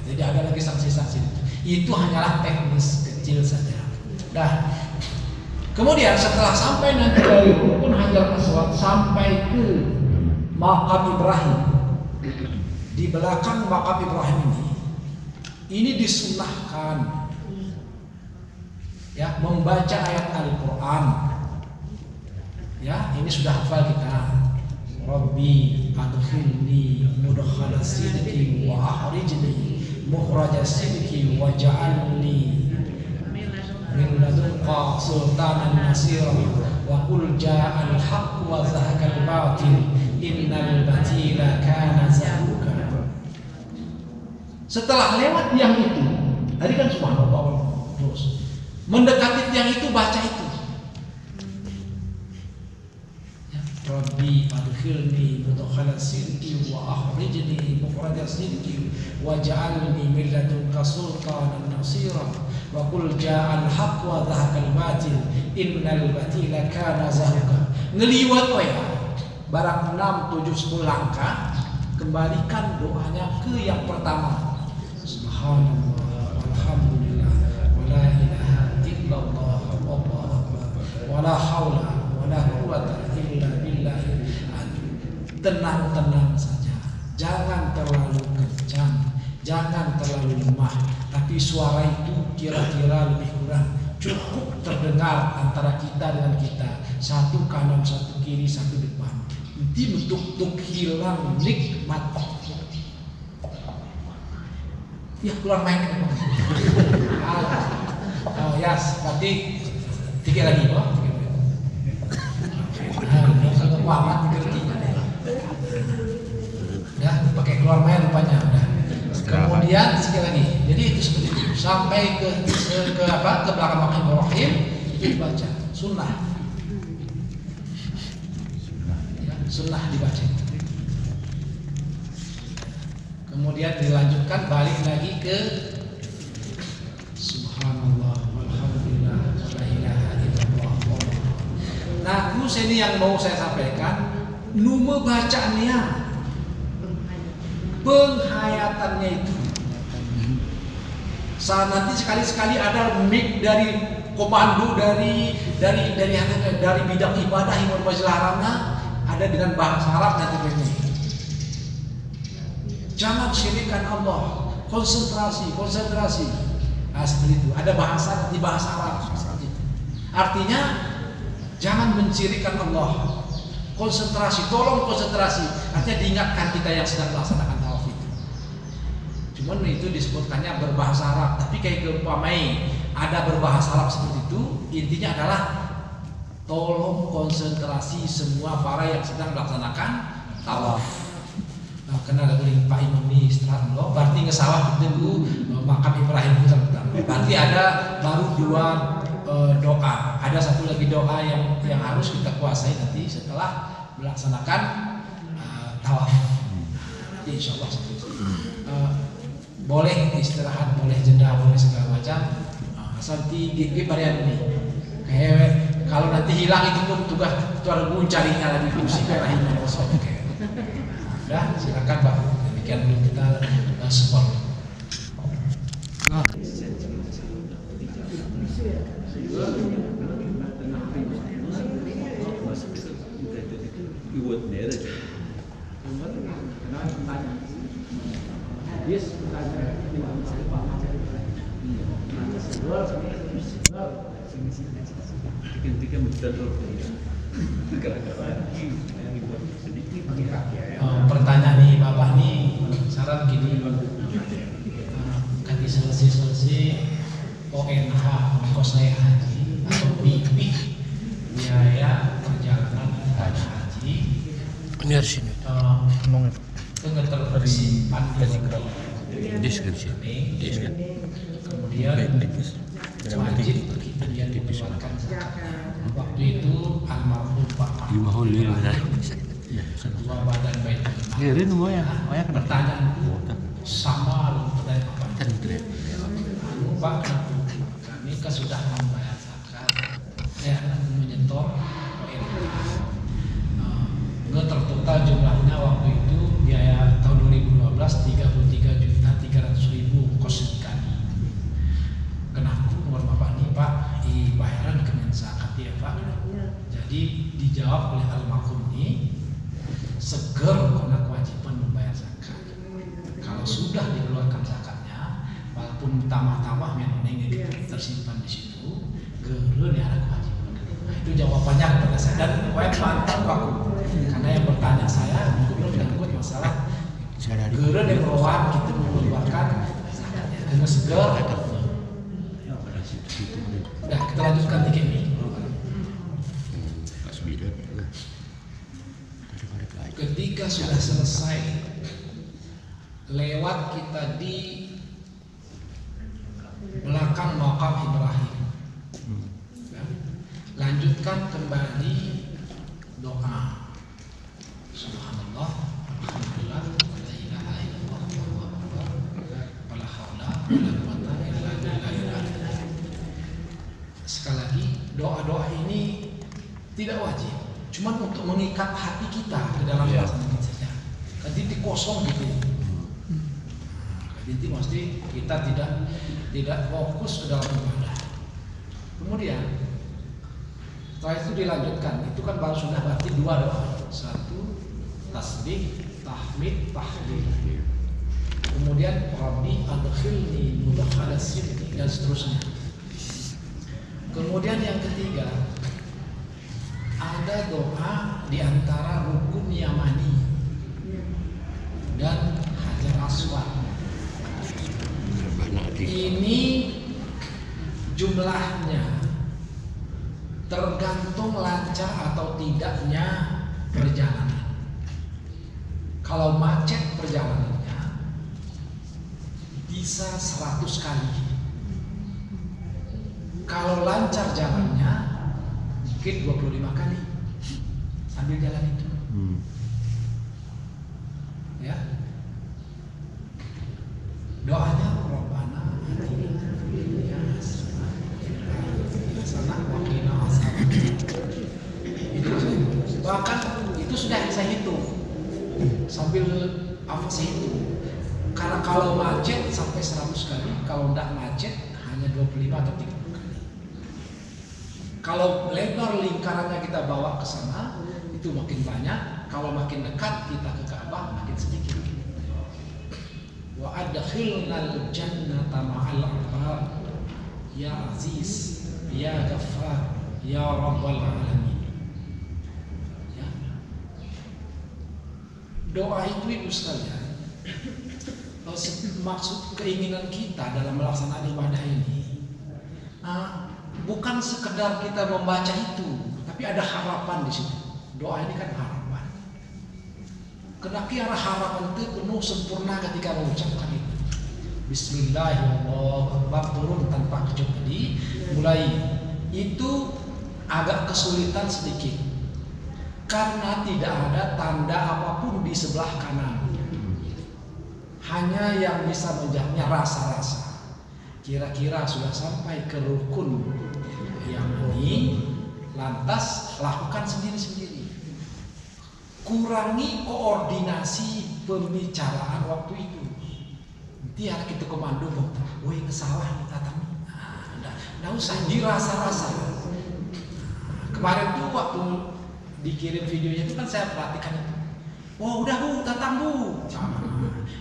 Jadi ada lagi saksi-saksi. Itu hanyalah teknis kecil saja. Nah, kemudian setelah sampai nanti dari rukun Hajar Aswad sampai ke Maqam Ibrahim, di belakang makam Ibrahim ini disunahkan ya membaca ayat Al-Quran. Ya, ini sudah hafal kita. Rabbi adkhilni mudkhala sidqi wa akhrijni mukhraja sidqi waj'alni min ladunka sultanan nasira wa qul ja'al haqq wa zahaqal batil innal batila kana zahuqa. Setelah lewat yang itu, tadi kan subhanallah terus mendekati yang itu baca itu. Rabbi adkhilni mudkhala sidqi wa akhrijni mukhraja sidqi waj'alni min ladunka sultanan nasira wa qul ja'al haqq wa zahaqal batil innal batila kana zahuqa. Ngeliwat ya barang 6, 7, 10 langkah, kembalikan doanya ke yang pertama. Subhanallah walhamdulillah wala ilaha illallah wallahu akbar wala haula wala quwwata illa billah. Tenang-tenang saja, jangan terlalu kencang, jangan terlalu lemah, tapi suara itu kira-kira lebih kurang cukup terdengar antara kita dengan kita, satu kanan, satu kiri, satu depan. Nanti untuk hilang nikmat. Ya keluar main. Ya, seperti 3 lagi, oh. Kalau kuamat ngertinya deh. Ya, pakai keluar main rupanya udah. Kemudian sekali lagi. Jadi itu seperti itu. Sampai ke belakang makam Ibrahim itu dibaca sunnah. Ya, sunnah dibaca. Kemudian dilanjutkan balik lagi ke subhanallah walhamdulillah wala ilaha illallah. Nah, terus ini yang mau saya sampaikan, nume bacaannya, penghayatannya itu. Saat nanti sekali-sekali ada mic dari komando dari bidang ibadah Imam Masjidil Haramnya ada dengan bahasa Arab nanti ini. Jangan syirikan Allah, konsentrasi. Nah, seperti itu. Ada bahasa nanti bahasa Arab seperti itu. Artinya jangan mencirikan Allah. Konsentrasi, tolong konsentrasi. Artinya diingatkan kita yang sedang melaksanakan tawaf itu. Cuman itu disebutkannya berbahasa Arab. Tapi kayak keumpamai ada berbahasa Arab seperti itu, intinya adalah tolong konsentrasi semua para yang sedang melaksanakan tawaf. Nah, karena ada Pak Imam ini istirahat dulu, berarti ngesawah ditunggu makam Ibrahim itu. Berarti ada baru 2 doa. Ada satu lagi doa yang harus kita kuasai nanti setelah melaksanakan tawaf. Insya Allah boleh istirahat, boleh jeda, boleh segala macam. Asal gigi varian ini. Kayak kalau nanti hilang itu pun tugas tuan carinya lagi kursi Ibrahim kosong. Udah, silakan Pak. Demikian dulu kita support. Pertanyaan nih Bapak nih, saran gini, ganti selesai ONH ongkos naik haji atau BIP biaya perjalanan haji. Ini harus ini. Dengan tersimpan di deskripsi. Kemudian wajib kita dikeluarkan zakat. Waktu itu almarhum Pak Ketua Badan Baitul Mal. Pertanyaanku sama pertanyaan Pak. Kami kan sudah membayar zakat, menyetor nggak tertotal jumlahnya waktu itu biaya tahun 2012 33.300.000 kos sekali. Kenapa nomor Bapak ini Pak bayaran kemen zakat ya Pak? Jadi dijawab oleh almarhum ini seger karena kewajiban membayar zakat. rukun tamah-tamah yang tersimpan di situ, geren ya ada kewajiban. Nah, itu jawabannya kepada saya dan web mantap aku. Karena yang bertanya saya, aku belum menyangkut masalah geren yang perubahan kita mengeluarkan dengan segar. Nah, kita lanjutkan dikit nih. Ketika sudah selesai lewat kita di belakang makam Ibrahim, lanjutkan kembali doa. Subhanallah, alhamdulillah, la ilaha illallah, wallahu akbar, wala haula wala quwwata illa billah. Sekali lagi, doa-doa ini tidak wajib, cuma untuk mengikat hati kita ke dalam pelaksanaan saja. Kadang kosong gitu. Jadi mesti kita tidak fokus ke dalam ibadah. Kemudian setelah itu dilanjutkan, itu kan baru sudah berarti 2 doa. 1 tasbih, tahmid, tahlil. Kemudian Rabbi adkhilni mudkhala sidqi dan seterusnya. Kemudian yang ketiga ada doa di antara rukun yamani dan hajar aswad. Ini jumlahnya tergantung lancar atau tidaknya perjalanan. Kalau macet perjalanannya bisa 100 kali. Kalau lancar jalannya mungkin 25 kali sambil jalan itu. Ya. Doanya Rabbana atina fid dunya hasanah wa qina adzabannar. Itu bahkan itu sudah saya hitung sambil apa saya hitung. Karena kalau macet sampai 100 kali, kalau tidak macet hanya 25 atau 30 kali. Kalau lebar lingkarannya kita bawa ke sana itu makin banyak. Kalau makin dekat kita ke Ka'bah makin sedikit. Wa adkhilnal jannata ma'al abrar ya aziz ya ghaffar ya rabbal alamin. Ya. Doa itu Ibu sekalian, maksud keinginan kita dalam melaksanakan ibadah ini bukan sekedar kita membaca itu, tapi ada harapan di situ. Doa ini kan harapan. Kira-kira harapan itu penuh sempurna ketika mengucapkan itu. Bismillahirrahmanirrahim, turun tanpa kecuali. Mulai itu agak kesulitan sedikit karena tidak ada tanda apapun di sebelah kanan. Hanya yang bisa menjawabnya rasa-rasa. Kira-kira sudah sampai ke rukun yang ini, lantas lakukan sendiri-sendiri. Kurangi koordinasi pembicaraan waktu itu. Nanti harus kita komando, woi kesalah nih tatami. Nggak usah dirasa-rasa. Kemarin tuh waktu dikirim videonya itu kan saya perhatikan itu. Oh udah Bu, tatang Bu.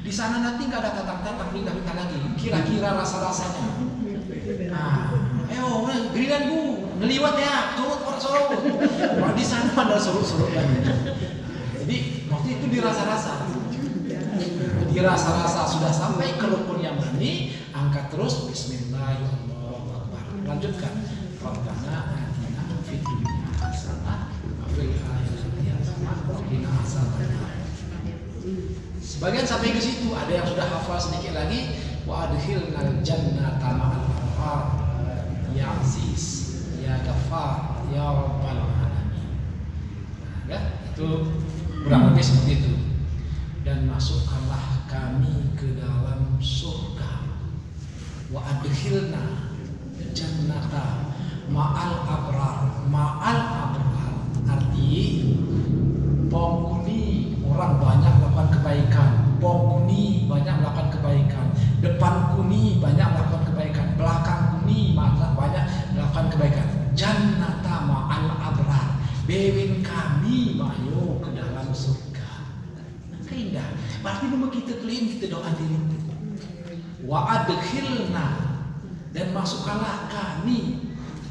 Di sana nanti nggak ada tatang-tatang minta-minta lagi. Kira-kira rasa-rasanya. Ayo gerilan Bu, ngeliwat ya, surut orang surut. Kalau di sana ada surut-surut lagi. Jadi waktu itu dirasa-rasa. Dirasa-rasa sudah sampai ke rukun yang ini, angkat terus Bismillahirrahmanirrahim. Lanjutkan. Rabbana atina fid dunya hasanah wa fil akhirati hasanah wa qina adzabannar. Sebagian sampai ke situ, ada yang sudah hafal sedikit lagi. Wa adkhilnal jannata ma'al abrar ya aziz ya ghaffar ya rabbal alamin. Ya, itu kurang lebih seperti itu. Dan masukkanlah kami ke dalam surga. Wa adkhilna jannata ma'al abrar. Ma'al abrar arti penghuni orang banyak melakukan kebaikan, penghuni banyak melakukan kebaikan, depan kuni banyak melakukan kebaikan, belakang kuni banyak melakukan kebaikan. Jannata ma'al abrar, bewin kami mayo ke dalam surga. Indah. Berarti nama kita klaim kita doa diri. wa adkhilna, dan masukkanlah kami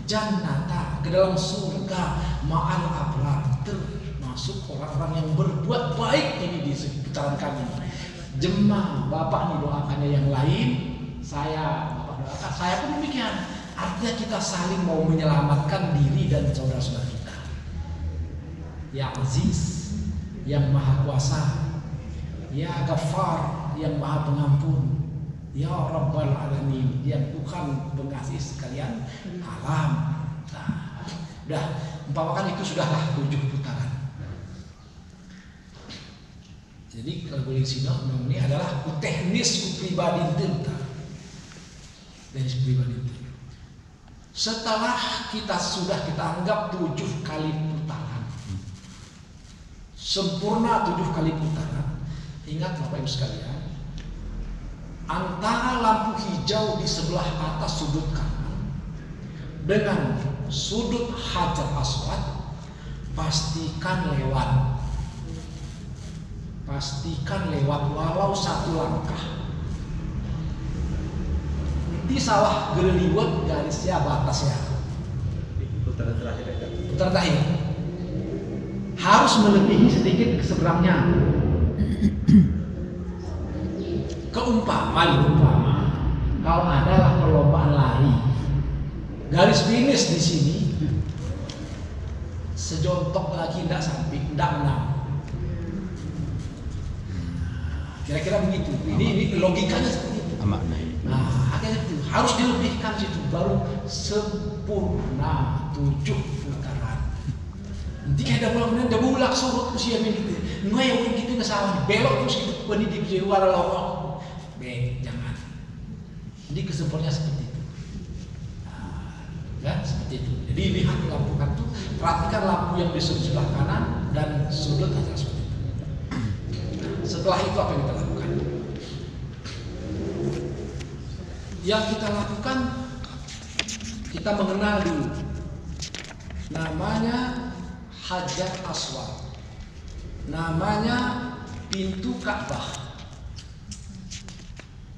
jannata, ke dalam surga, ma'al abrar, termasuk orang-orang yang berbuat baik ini di seputaran kami. Jemaah, Bapak nih doakannya yang lain, Bapak doakan, saya pun demikian. Artinya kita saling mau menyelamatkan diri dan saudara-saudara kita. Ya Aziz, yang Maha Kuasa, Ya Ghaffar, yang Maha Pengampun, Ya Rabbal Alamin, yang Tuhan pengasih sekalian alam. Nah, udah, umpamakan itu sudahlah 7 putaran. Jadi kalau boleh sini ini adalah teknis pribadi itu, teknis pribadi itu. Setelah kita anggap 7 kali putaran, sempurna 7 kali putaran. Ingat Bapak Ibu sekalian, antara lampu hijau di sebelah atas sudut kanan dengan sudut Hajar Aswad, pastikan lewat walau 1 langkah. Nanti sawah gerliwet garisnya batasnya. Putaran terakhir. Putaran terakhir harus melebihi sedikit ke seberangnya. Keumpama kalau adalah perlombaan lari, garis finish di sini sejontok lagi tidak sampai, tidak menang. Kira-kira begitu. Ini logikanya seperti itu. Nah, akhirnya itu harus dilebihkan situ, baru sempurna 7 putaran. Nanti ada bulan ada bulak surut usia gitu. Nggak yang gitu nggak salah, belok terus gitu. Pendidik di luar lorong. Jangan. Jadi kesempurnanya seperti itu. Nah, ya seperti itu. Jadi lihat lampu kan tuh, perhatikan lampu yang di sebelah kanan dan sudut atas seperti itu. Setelah itu apa yang kita lakukan? Yang kita lakukan, kita mengenal dulu. Namanya Hajar Aswad. Namanya pintu Ka'bah.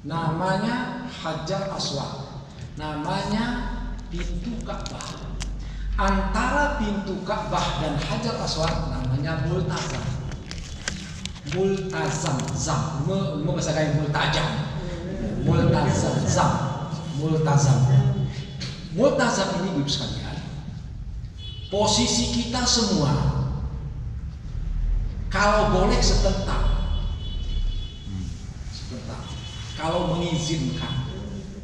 Namanya Hajar Aswad. Namanya pintu Ka'bah. Antara pintu Ka'bah dan Hajar Aswad namanya Multazam. Multazam, bahasa kayak multajam. Multazam ini Ibu sekalian, posisi kita semua kalau boleh sebentar, kalau mengizinkan,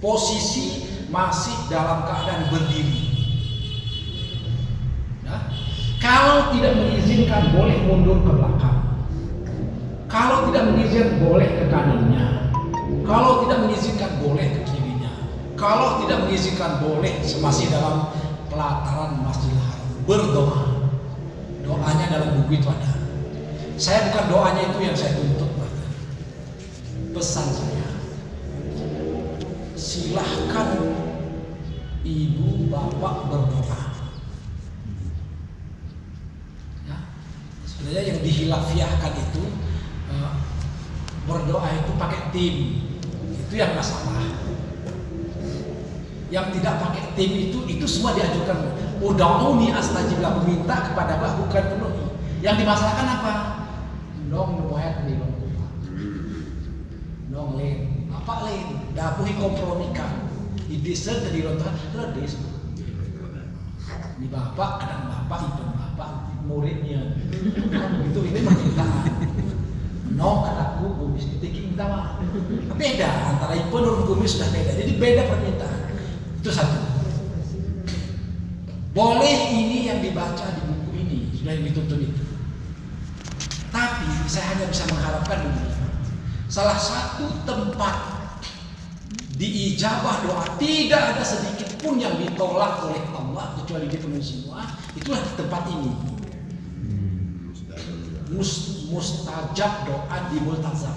posisi masih dalam keadaan berdiri. Ya? Kalau tidak mengizinkan boleh mundur ke belakang. Kalau tidak mengizinkan boleh ke kanannya. Kalau tidak mengizinkan boleh ke kirinya. Kalau tidak mengizinkan boleh masih dalam pelataran Masjidil Haram. Berdoa. Doanya dalam buku itu ada. Saya bukan doanya itu yang saya tuntut. Pesan saya, silahkan ibu bapak berdoa. Ya, sebenarnya yang dihilafiahkan itu berdoa itu pakai tim, itu yang masalah. Yang tidak pakai tim itu semua diajukan. Ud'uni astajib lakum, minta kepada Allah bukan penuhi. Yang dimasalahkan apa? Nong nuayat nih nong lain, apa lain? Dapuhi kompromikan. Di desa dari lontar terus di bapak, kadang bapak, ibu bapak, muridnya. Itu ini permintaan. No anakku gumis ketika minta maaf. Beda antara ibu dan gumis sudah beda. Jadi beda permintaan. Itu satu. Boleh ini yang dibaca di buku ini sudah yang dituntut itu. Tapi saya hanya bisa mengharapkan ini. Salah satu tempat diijabah doa tidak ada sedikit pun yang ditolak oleh Allah kecuali dipenuhi semua. Itulah di tempat ini. Mustajab doa di Multazam.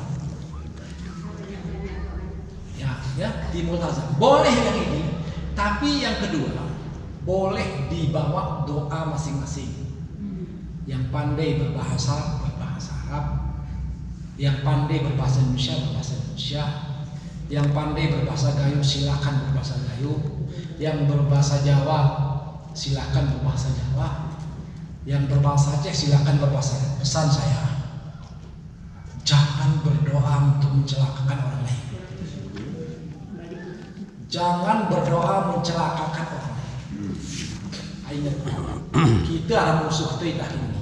Ya, di Multazam. Boleh yang ini, tapi yang kedua boleh dibawa doa masing-masing. Yang pandai berbahasa Arab, yang pandai berbahasa Indonesia, Yang pandai berbahasa Gayo silakan berbahasa Gayo. Yang berbahasa Jawa silakan berbahasa Jawa. Yang berbahasa Aceh silakan berbahasa Aceh. Pesan saya, jangan berdoa untuk mencelakakan orang lain. Jangan berdoa mencelakakan orang lain. Ingat, kita ada musuh tidak ini.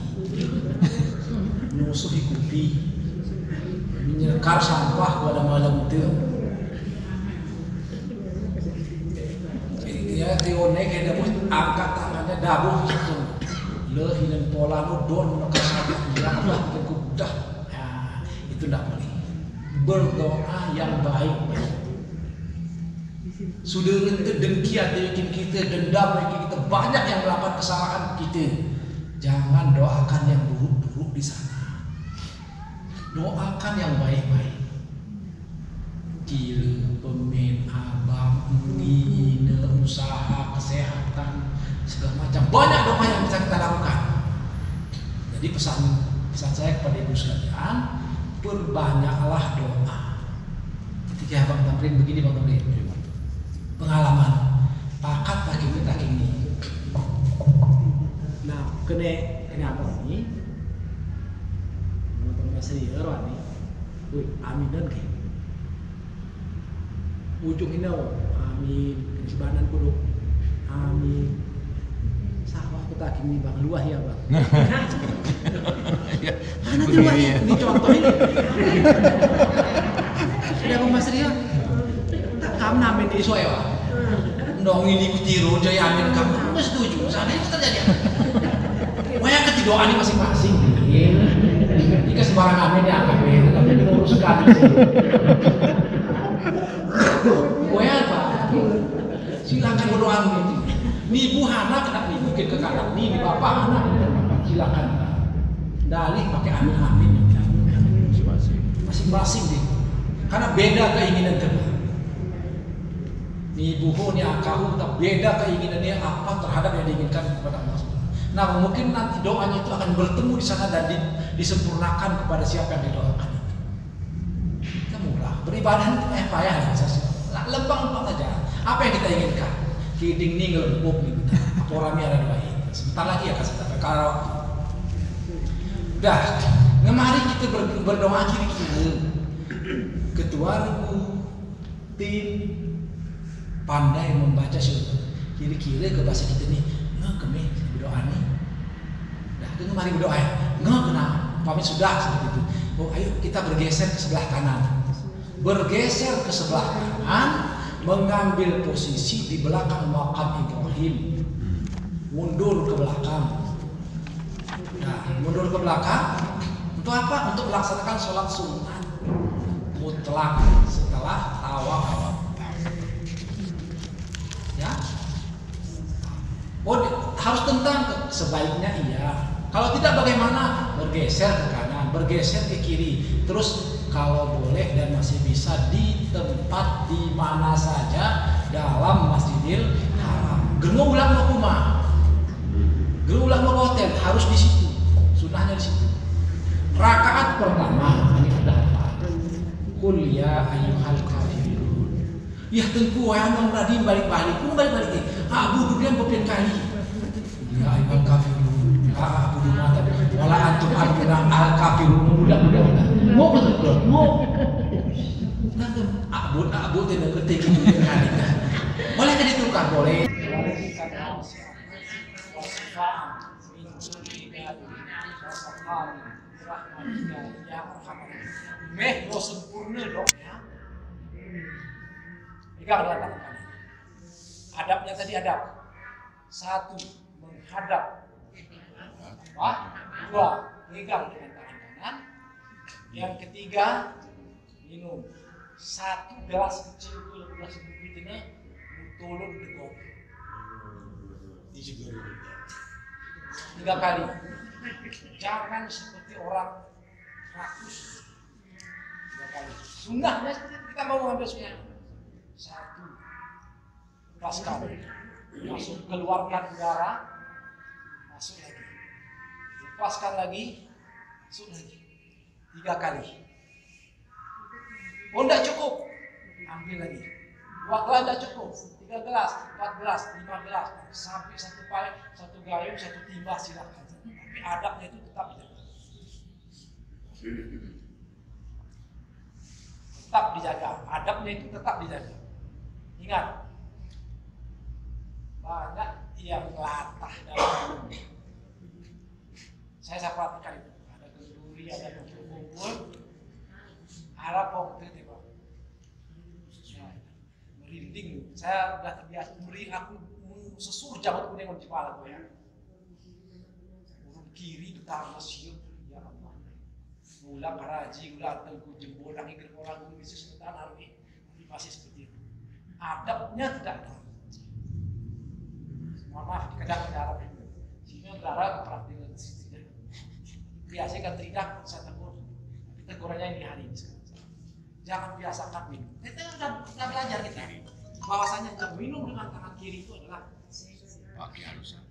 Musuh ikuti menyekar sampah pada malam itu. Ya teone kayak dabuh angkat tangannya dabuh gitu. Lehinan pola nudon nak sampah yang lah kegudah. Nah, itu tidak boleh. Berdoa yang baik-baik. Sudah itu dengki atau bikin kita dendam, bikin kita banyak yang melakukan kesalahan kita. Jangan doakan yang buruk-buruk di sana. Doakan yang baik-baik. Gila, pemen, abang, ine, usaha, kesehatan, segala macam. Banyak doa yang bisa kita lakukan. Jadi pesan saya kepada ibu sekalian, perbanyaklah doa. Ketika Bang Tamrin begini, Bang Tamrin, pengalaman, pakat tak ini. Nah, kena apa ini? Nonton masih erwan nih. Wih, aminan ke? Ujung ini, amin. Sebanan kudu, amin. Sawah kita kini bang luah ya bang. Mana tuh luah ini contoh ini. Sudah bang Mas Rio, tak kamu namin di Isoe bang. Dong ini kutiru jaya amin kamu nggak setuju. Sana itu terjadi. Wah ketidoan ini masing-masing. Jika sembarang amin ya amin, tapi ngurus sekali sih. Wah apa? Silakan berdoa gitu. Nih ibu anak kena nih mungkin ke kanan nih bapak anak silakan. Dalih pakai amin. Masing-masing deh. Karena beda keinginan kita. Nih buho nih akahu tak beda keinginannya apa terhadap yang diinginkan kepada Allah. Nah mungkin nanti doanya itu akan bertemu di sana dan disempurnakan kepada siapa yang didoakan. Kita murah beribadah itu payah ya, lempang aja. Apa yang kita inginkan? Kiding nih ngelempuk nih, orang ada doain. Sebentar lagi ya kasih tahu kalau dah ngemari kita berdoa kiri-kiri. Ketua tim pandai membaca surat kiri-kiri ke bahasa kita nih nggak kami berdoa nih dah itu mari berdoa ya nggak kena pamit sudah seperti itu. Oh ayo kita bergeser ke sebelah kanan, bergeser ke sebelah kanan, mengambil posisi di belakang makam Ibrahim, mundur ke belakang. Nah mundur ke belakang untuk apa? Untuk melaksanakan sholat sunat mutlak setelah tawaf. Ya, oh harus tentang sebaiknya iya. Kalau tidak bagaimana? Bergeser ke kanan, bergeser ke kiri. Terus kalau boleh dan masih bisa di tempat di mana saja dalam Masjidil Haram. Genu ulang mau rumah, genu ulang mau hotel harus di situ. Sunahnya di situ. Rakaat pertama ini sudah Qul ya ayyuhal kafirun. Ya tengku wayang radin balik-balik. Pun balik-balik. Abu dudian bepian kali. Ya ayyuhal kafirun. Abu dumata. Wala antum arbuna al kafirun mudah-mudah. Mau betul. Mau. Abu tidak ngerti gitu kali. Boleh kan ditukar boleh. Meh lo sempurna dong ya. Pegang dengan tangan kanan. Adabnya tadi adab. 1 menghadap. 2 pegang dengan tangan kanan. Yang ketiga minum. 1 gelas kecil itu gelas bibitnya mutulun degok. Dijebur. 3 kali. Jangan seperti orang rakus. 3 kali. Sunnahnya kita mau mengambil sunnah. 1 lepaskan, masuk keluarkan udara, masuk lagi, lepaskan lagi, masuk lagi. 3 kali. Oh tidak cukup, ambil lagi. 2 gelas tidak cukup, 3 gelas, 4 gelas, 5 gelas, sampai satu gayung, 1 timba silakan. Tapi adabnya itu tetap dijaga. Tetap dijaga, adabnya itu tetap dijaga. Ingat, banyak yang latah dalam minum. Saya perhatikan itu, ada kenduri, ada kumpul-kumpul, ada pokoknya tiba. Merinding, saya udah terbiasa merinding, aku sesur jauh kuning di kepala gue ya. Urung kiri betah masih, ya Allah. Mula karaji, mula tengku jempol, lagi orang gue bisa sebentar hari ini masih seperti itu. Adabnya tidak ada. Mohon maaf, kadang darah itu. Sehingga darah praktik tidak. Biasanya kan tidak saya tegur. Tegurannya ini hari ini sekarang. Jangan biasakan minum. Kita sudah belajar kita. Bahwasanya jam minum dengan tangan kiri itu adalah pakai halusan.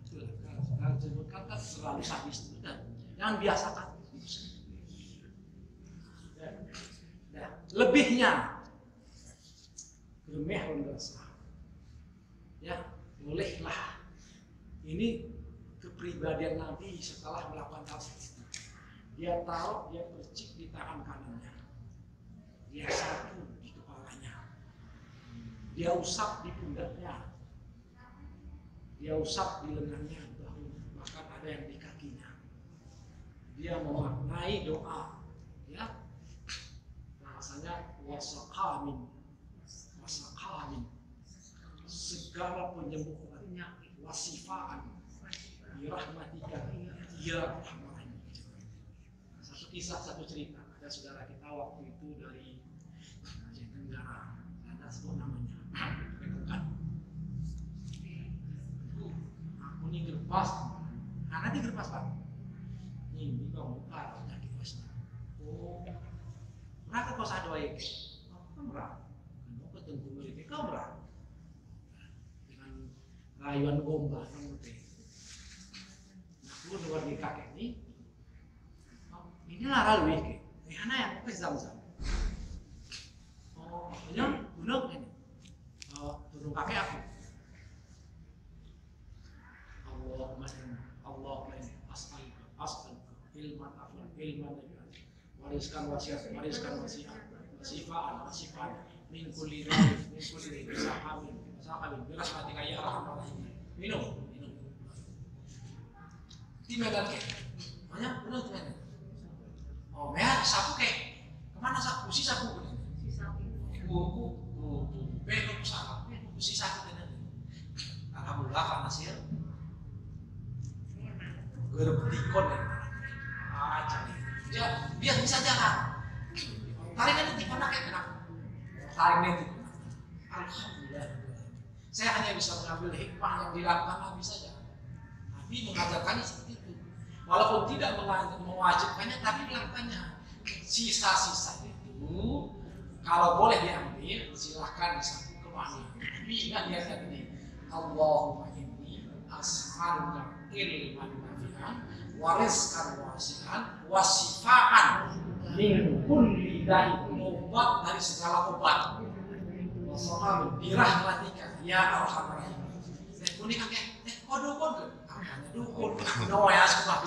Betul. Kalau sebutkan kan selalu sadis itu dan jangan biasakan. Nah, lebihnya gemeh rendasa. Ya, bolehlah. Ini kepribadian Nabi setelah melakukan hal itu. Dia taruh, dia percik di tangan kanannya. Dia sapu di kepalanya. Dia usap di pundaknya. Dia usap di lengannya, bahu, bahkan ada yang di kakinya. Dia memaknai doa, ya. Bahasanya wasaqamin, segala penyembuhan penyakit, wasifaan, birahmatika, ya Rahman. Satu kisah, satu cerita. Ada saudara kita waktu itu dari Aceh Tenggara, ada sebut namanya, Ketukan. Aku ini gerpas, nanti gerpas Pak. Ini kau buka penyakit wasna. Oh, berapa kau sadar ya? Kamu berapa? Kamu ketemu mereka, kau berapa? Dengan rayuan gombal kamu teh. Aku luar di kakek ini. Inilah lalu ini. Mana yang aku zam-zam? Oh, benar, benar ini. Turun kakek aku. Allahumma as'aluka ilman afwan, ilman nabi'an. Wariskan wasiat, wasifaan, min kulli dhaif, min kulli saqamin, birahmatika ya arhamar rahimin. Minum. Timedan ke? Banyak benar timedan. Oh, merah sapu ke? Kemana sapu? Si sapu ke? Si sapu. Belum sapu. Si sapu ke? Alhamdulillah karena sih. Gerbetikon ya. Jadi dia bisa jalan. Tarik nanti mana kayak kenapa? Tarik nanti. Alhamdulillah. Saya hanya bisa mengambil hikmah yang dilakukan Nabi saja. Nabi mengajarkannya seperti itu. Walaupun tidak mewajibkannya, tapi melakukannya. Sisa-sisa itu, kalau boleh diambil, silahkan disapu kemana. Tapi ingat dia tadi, Allahumma inni as'aluka ilman nafi'an, warizqan wasi'an, wasifaan min kulli da'i, obat dari segala obat. Wassalamu birahmatika ya arhamar rahimin. Kuning kakek, dukun ke? Hanya dukun. No ya sudah.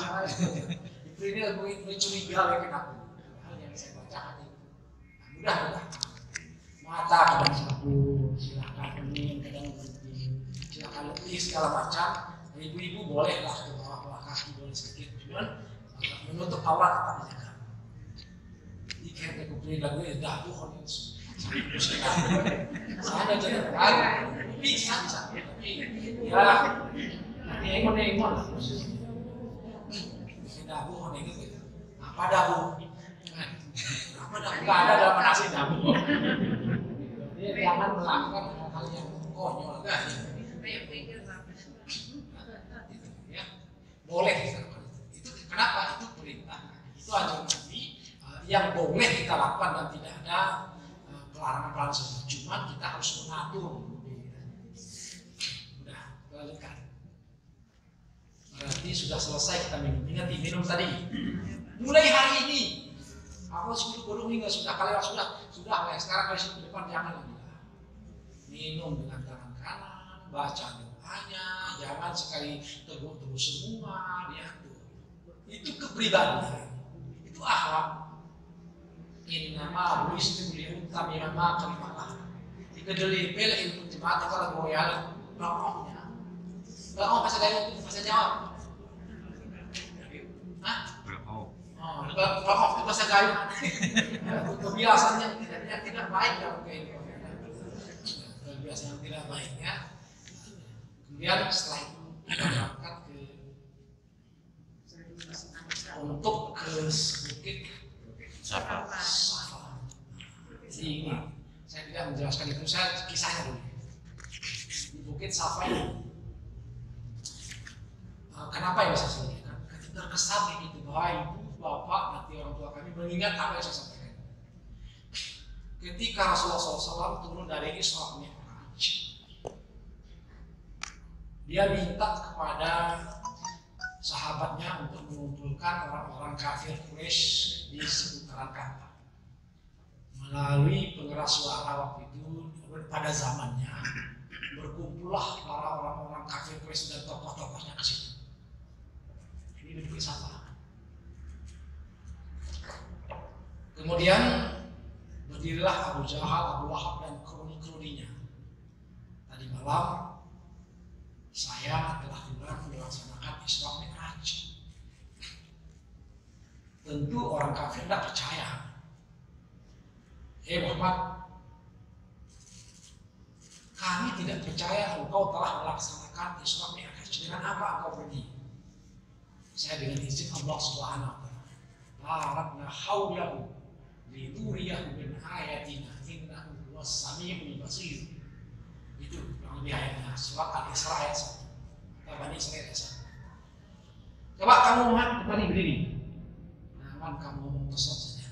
Ini lebih curiga lagi aku. Hal yang saya baca hati. Mudah-mudahan. Mata kadang satu, silakan kening, kadang berhenti, silakan letih segala macam. Ibu-ibu bolehlah ke bawah kaki boleh sedikit, cuman menutup aurat tetap dijaga. Di kayaknya kumpulin lagu ya dah tuh kan saya jadi kan bisa tapi ya engon lah dabu kan itu apa dabu nggak ada dalam nasi dabu. Jadi jangan melakukan hal-hal yang konyol kan. Boleh dilakukan itu. Kenapa? Itu perintah. Itu ajaran Nabi yang boleh kita lakukan dan tidak ada pelarangan seperti. Cuma kita harus mengatur. Udah, lanjutkan. Berarti sudah selesai kita minum. Ingat minum tadi. Mulai hari ini Aku sebelum meninggal sudah kalian sudah ya sekarang dari situ depan jangan lagi. Minum dengan tangan kanan, baca doanya, jangan sekali tegur semua, diatur. Itu kepribadian, itu akhlak. Innama buistu liutammima kalimatillah. Kedeli pel ilmu jemaat kalau goyal rokoknya. Rokok bahasa Dayak itu bahasa Jawa. Hah? Rokok. Oh, rokok itu bahasa Gayo. Kebiasaan yang tidak baik ya mungkin. Kebiasaan yang tidak baik ya. Kemudian setelah itu kita berangkat untuk ke Bukit Safa. Ini saya tidak menjelaskan itu, saya kisahnya dulu. Di Bukit Safa ini, kenapa ya bisa sampaikan? Terkesan begitu bahwa ibu, bapak, nanti orang tua kami mengingat apa yang saya sampaikan. Ketika Rasulullah SAW turun dari Isra Mi'raj, dia minta kepada sahabatnya untuk mengumpulkan orang-orang kafir Quraisy di seputaran Ka'bah. Melalui pengeras suara waktu itu pada zamannya berkumpullah para orang-orang kafir Quraisy dan tokoh-tokohnya ke situ. Ini duduk Safa. Kemudian berdirilah Abu Jahal, Abu Lahab dan kroni-kroninya. Tadi malam saya telah melaksanakan Isra Mi'raj. Tentu orang kafir tidak percaya. Muhammad, kami tidak percaya engkau telah melaksanakan Isra Mi'raj. Dengan apa engkau pergi? Saya dengan izin Allah Subhanahu wa taala. Barakna haulahu linuriyahu min ayatina innahu was-sami'ul basir. Itu yang lebih ayatnya surat Al-Isra ayat 1. Bani Israel ayat 1. Coba kamu Muhammad depan ini berdiri. Nah, kamu ngomong kesot saja.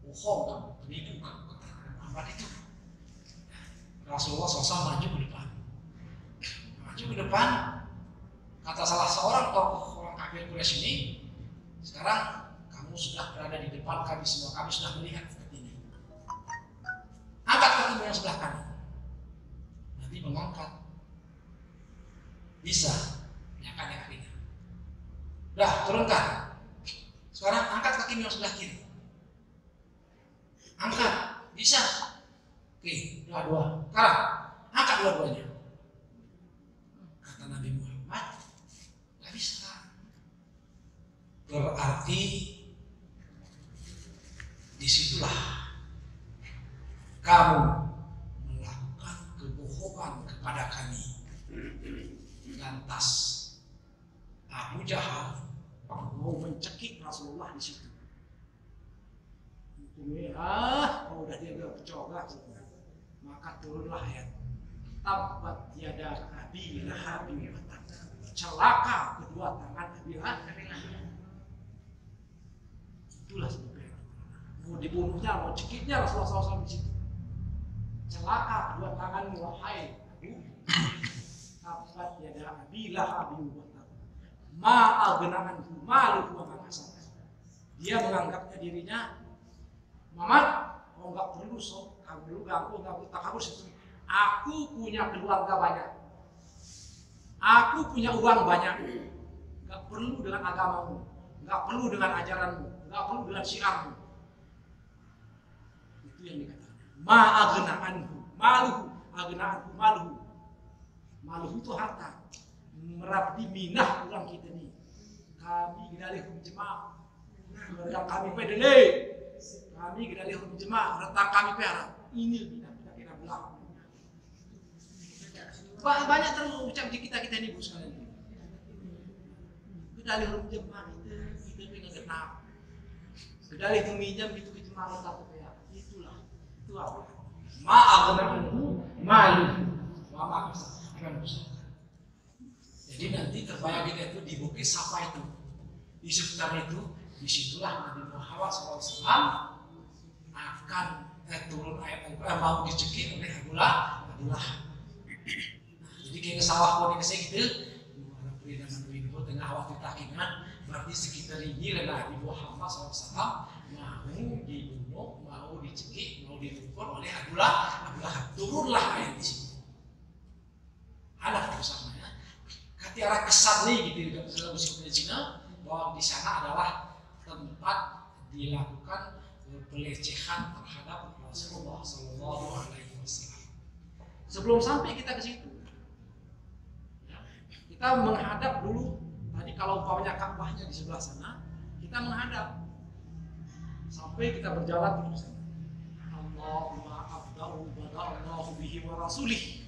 Bohong kamu, penipu kamu kata Muhammad itu. Rasulullah SAW maju ke depan. Maju ke depan, kata salah seorang tokoh orang kafir Quraisy ini, sekarang kamu sudah berada di depan kami semua, kami sudah melihat seperti ini. Angkat kakimu yang sebelah kanan. Nabi mengangkat. Bisa, ya kan ya kakinya. Dah, turunkan. Sekarang angkat kakimu yang sebelah kiri. Angkat, bisa. Oke, dua-dua. Sekarang, angkat dua-duanya. Kata Nabi Muhammad, gak bisa. Berarti disitulah kamu melakukan kebohongan kepada kami. Lantas Abu Jahal mau mencekik Rasulullah di situ. Udah dia bercoba, maka turunlah ayat. Tabbat yada Abi Lahab wa tab. Celaka kedua tangan Abi Lahab. Itulah sebabnya. Mau dibunuhnya, mau cekiknya Rasulullah SAW di situ. Celaka kedua tanganmu wahai Abu. Tabbat yada Abi Lahab wa tab. Ma'aghna'anhu maluhu wa ma kasab. Dia menganggapnya dirinya, Muhammad, kau nggak perlu kamu nggak perlu takabur situ. Aku punya keluarga banyak, aku punya uang banyak, nggak perlu dengan agamamu, nggak perlu dengan ajaranmu, nggak perlu dengan syiarmu. Itu yang dikatakan. Ma'aghna'anhu maluhu, aghna'anhu maluhu. Maluhu itu harta. Merabdi minah ulang kita nih. Kami gidalih jemaah, keluarga kami pedele. Kami kita lihat jemaah, rentang kami perak. Ini tidak kita bilang. Banyak terucap di kita ini bu sekalian. Kita lihat jemaah kita pengen genap. Kita lihat meminjam itu ke jemaah rentang perak. Itulah, itu apa? Ma'aghna'anhu maluhu wa ma kasab. Jadi nanti terbayang kita itu di Bukit Safa itu, di sekitar itu, disitulah Nabi Muhammad SAW akan turun ayat mau dicekik oleh Abu Lahab. Jadi kayak sawah pun kesini gitu, dengan tengah waktu takiman berarti sekitar ini adalah Nabi Muhammad SAW mau dibunuh, mau dicekik, mau dipukul oleh Abu Lahab. Turunlah ayat di situ. Ada fokusnya. Katiara kesan nih gitu dalam musiknya Cina bahwa di sana adalah tempat dilakukan pelecehan terhadap Rasulullah Sallallahu Alaihi Wasallam. Sebelum sampai kita ke situ, kita menghadap dulu. Tadi kalau umpamanya Ka'bahnya di sebelah sana, kita menghadap sampai kita berjalan terus. Allahumma abda'u bada'allahu bihi wa rasulih.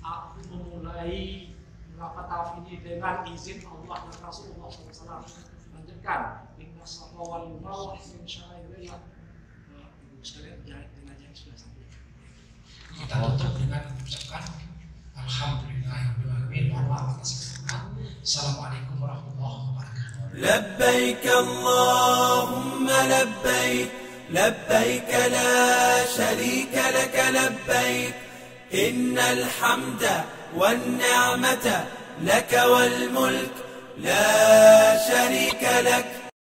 Aku memulai tawaf ini dengan izin Allah dan Rasulullah SAW. Lanjutkan. Inna safa wal marwah min sya'airillah. Ibu sekalian, jenazah sudah sampai. Kita tutup dengan mengucapkan Alhamdulillahirabbil alamin wa atas kesempatan. Assalamualaikum warahmatullahi wabarakatuh. لبيك اللهم لبيك لبيك لا شريك لك لبيك إن الحمد والنعمة لك والملك لا شريك لك.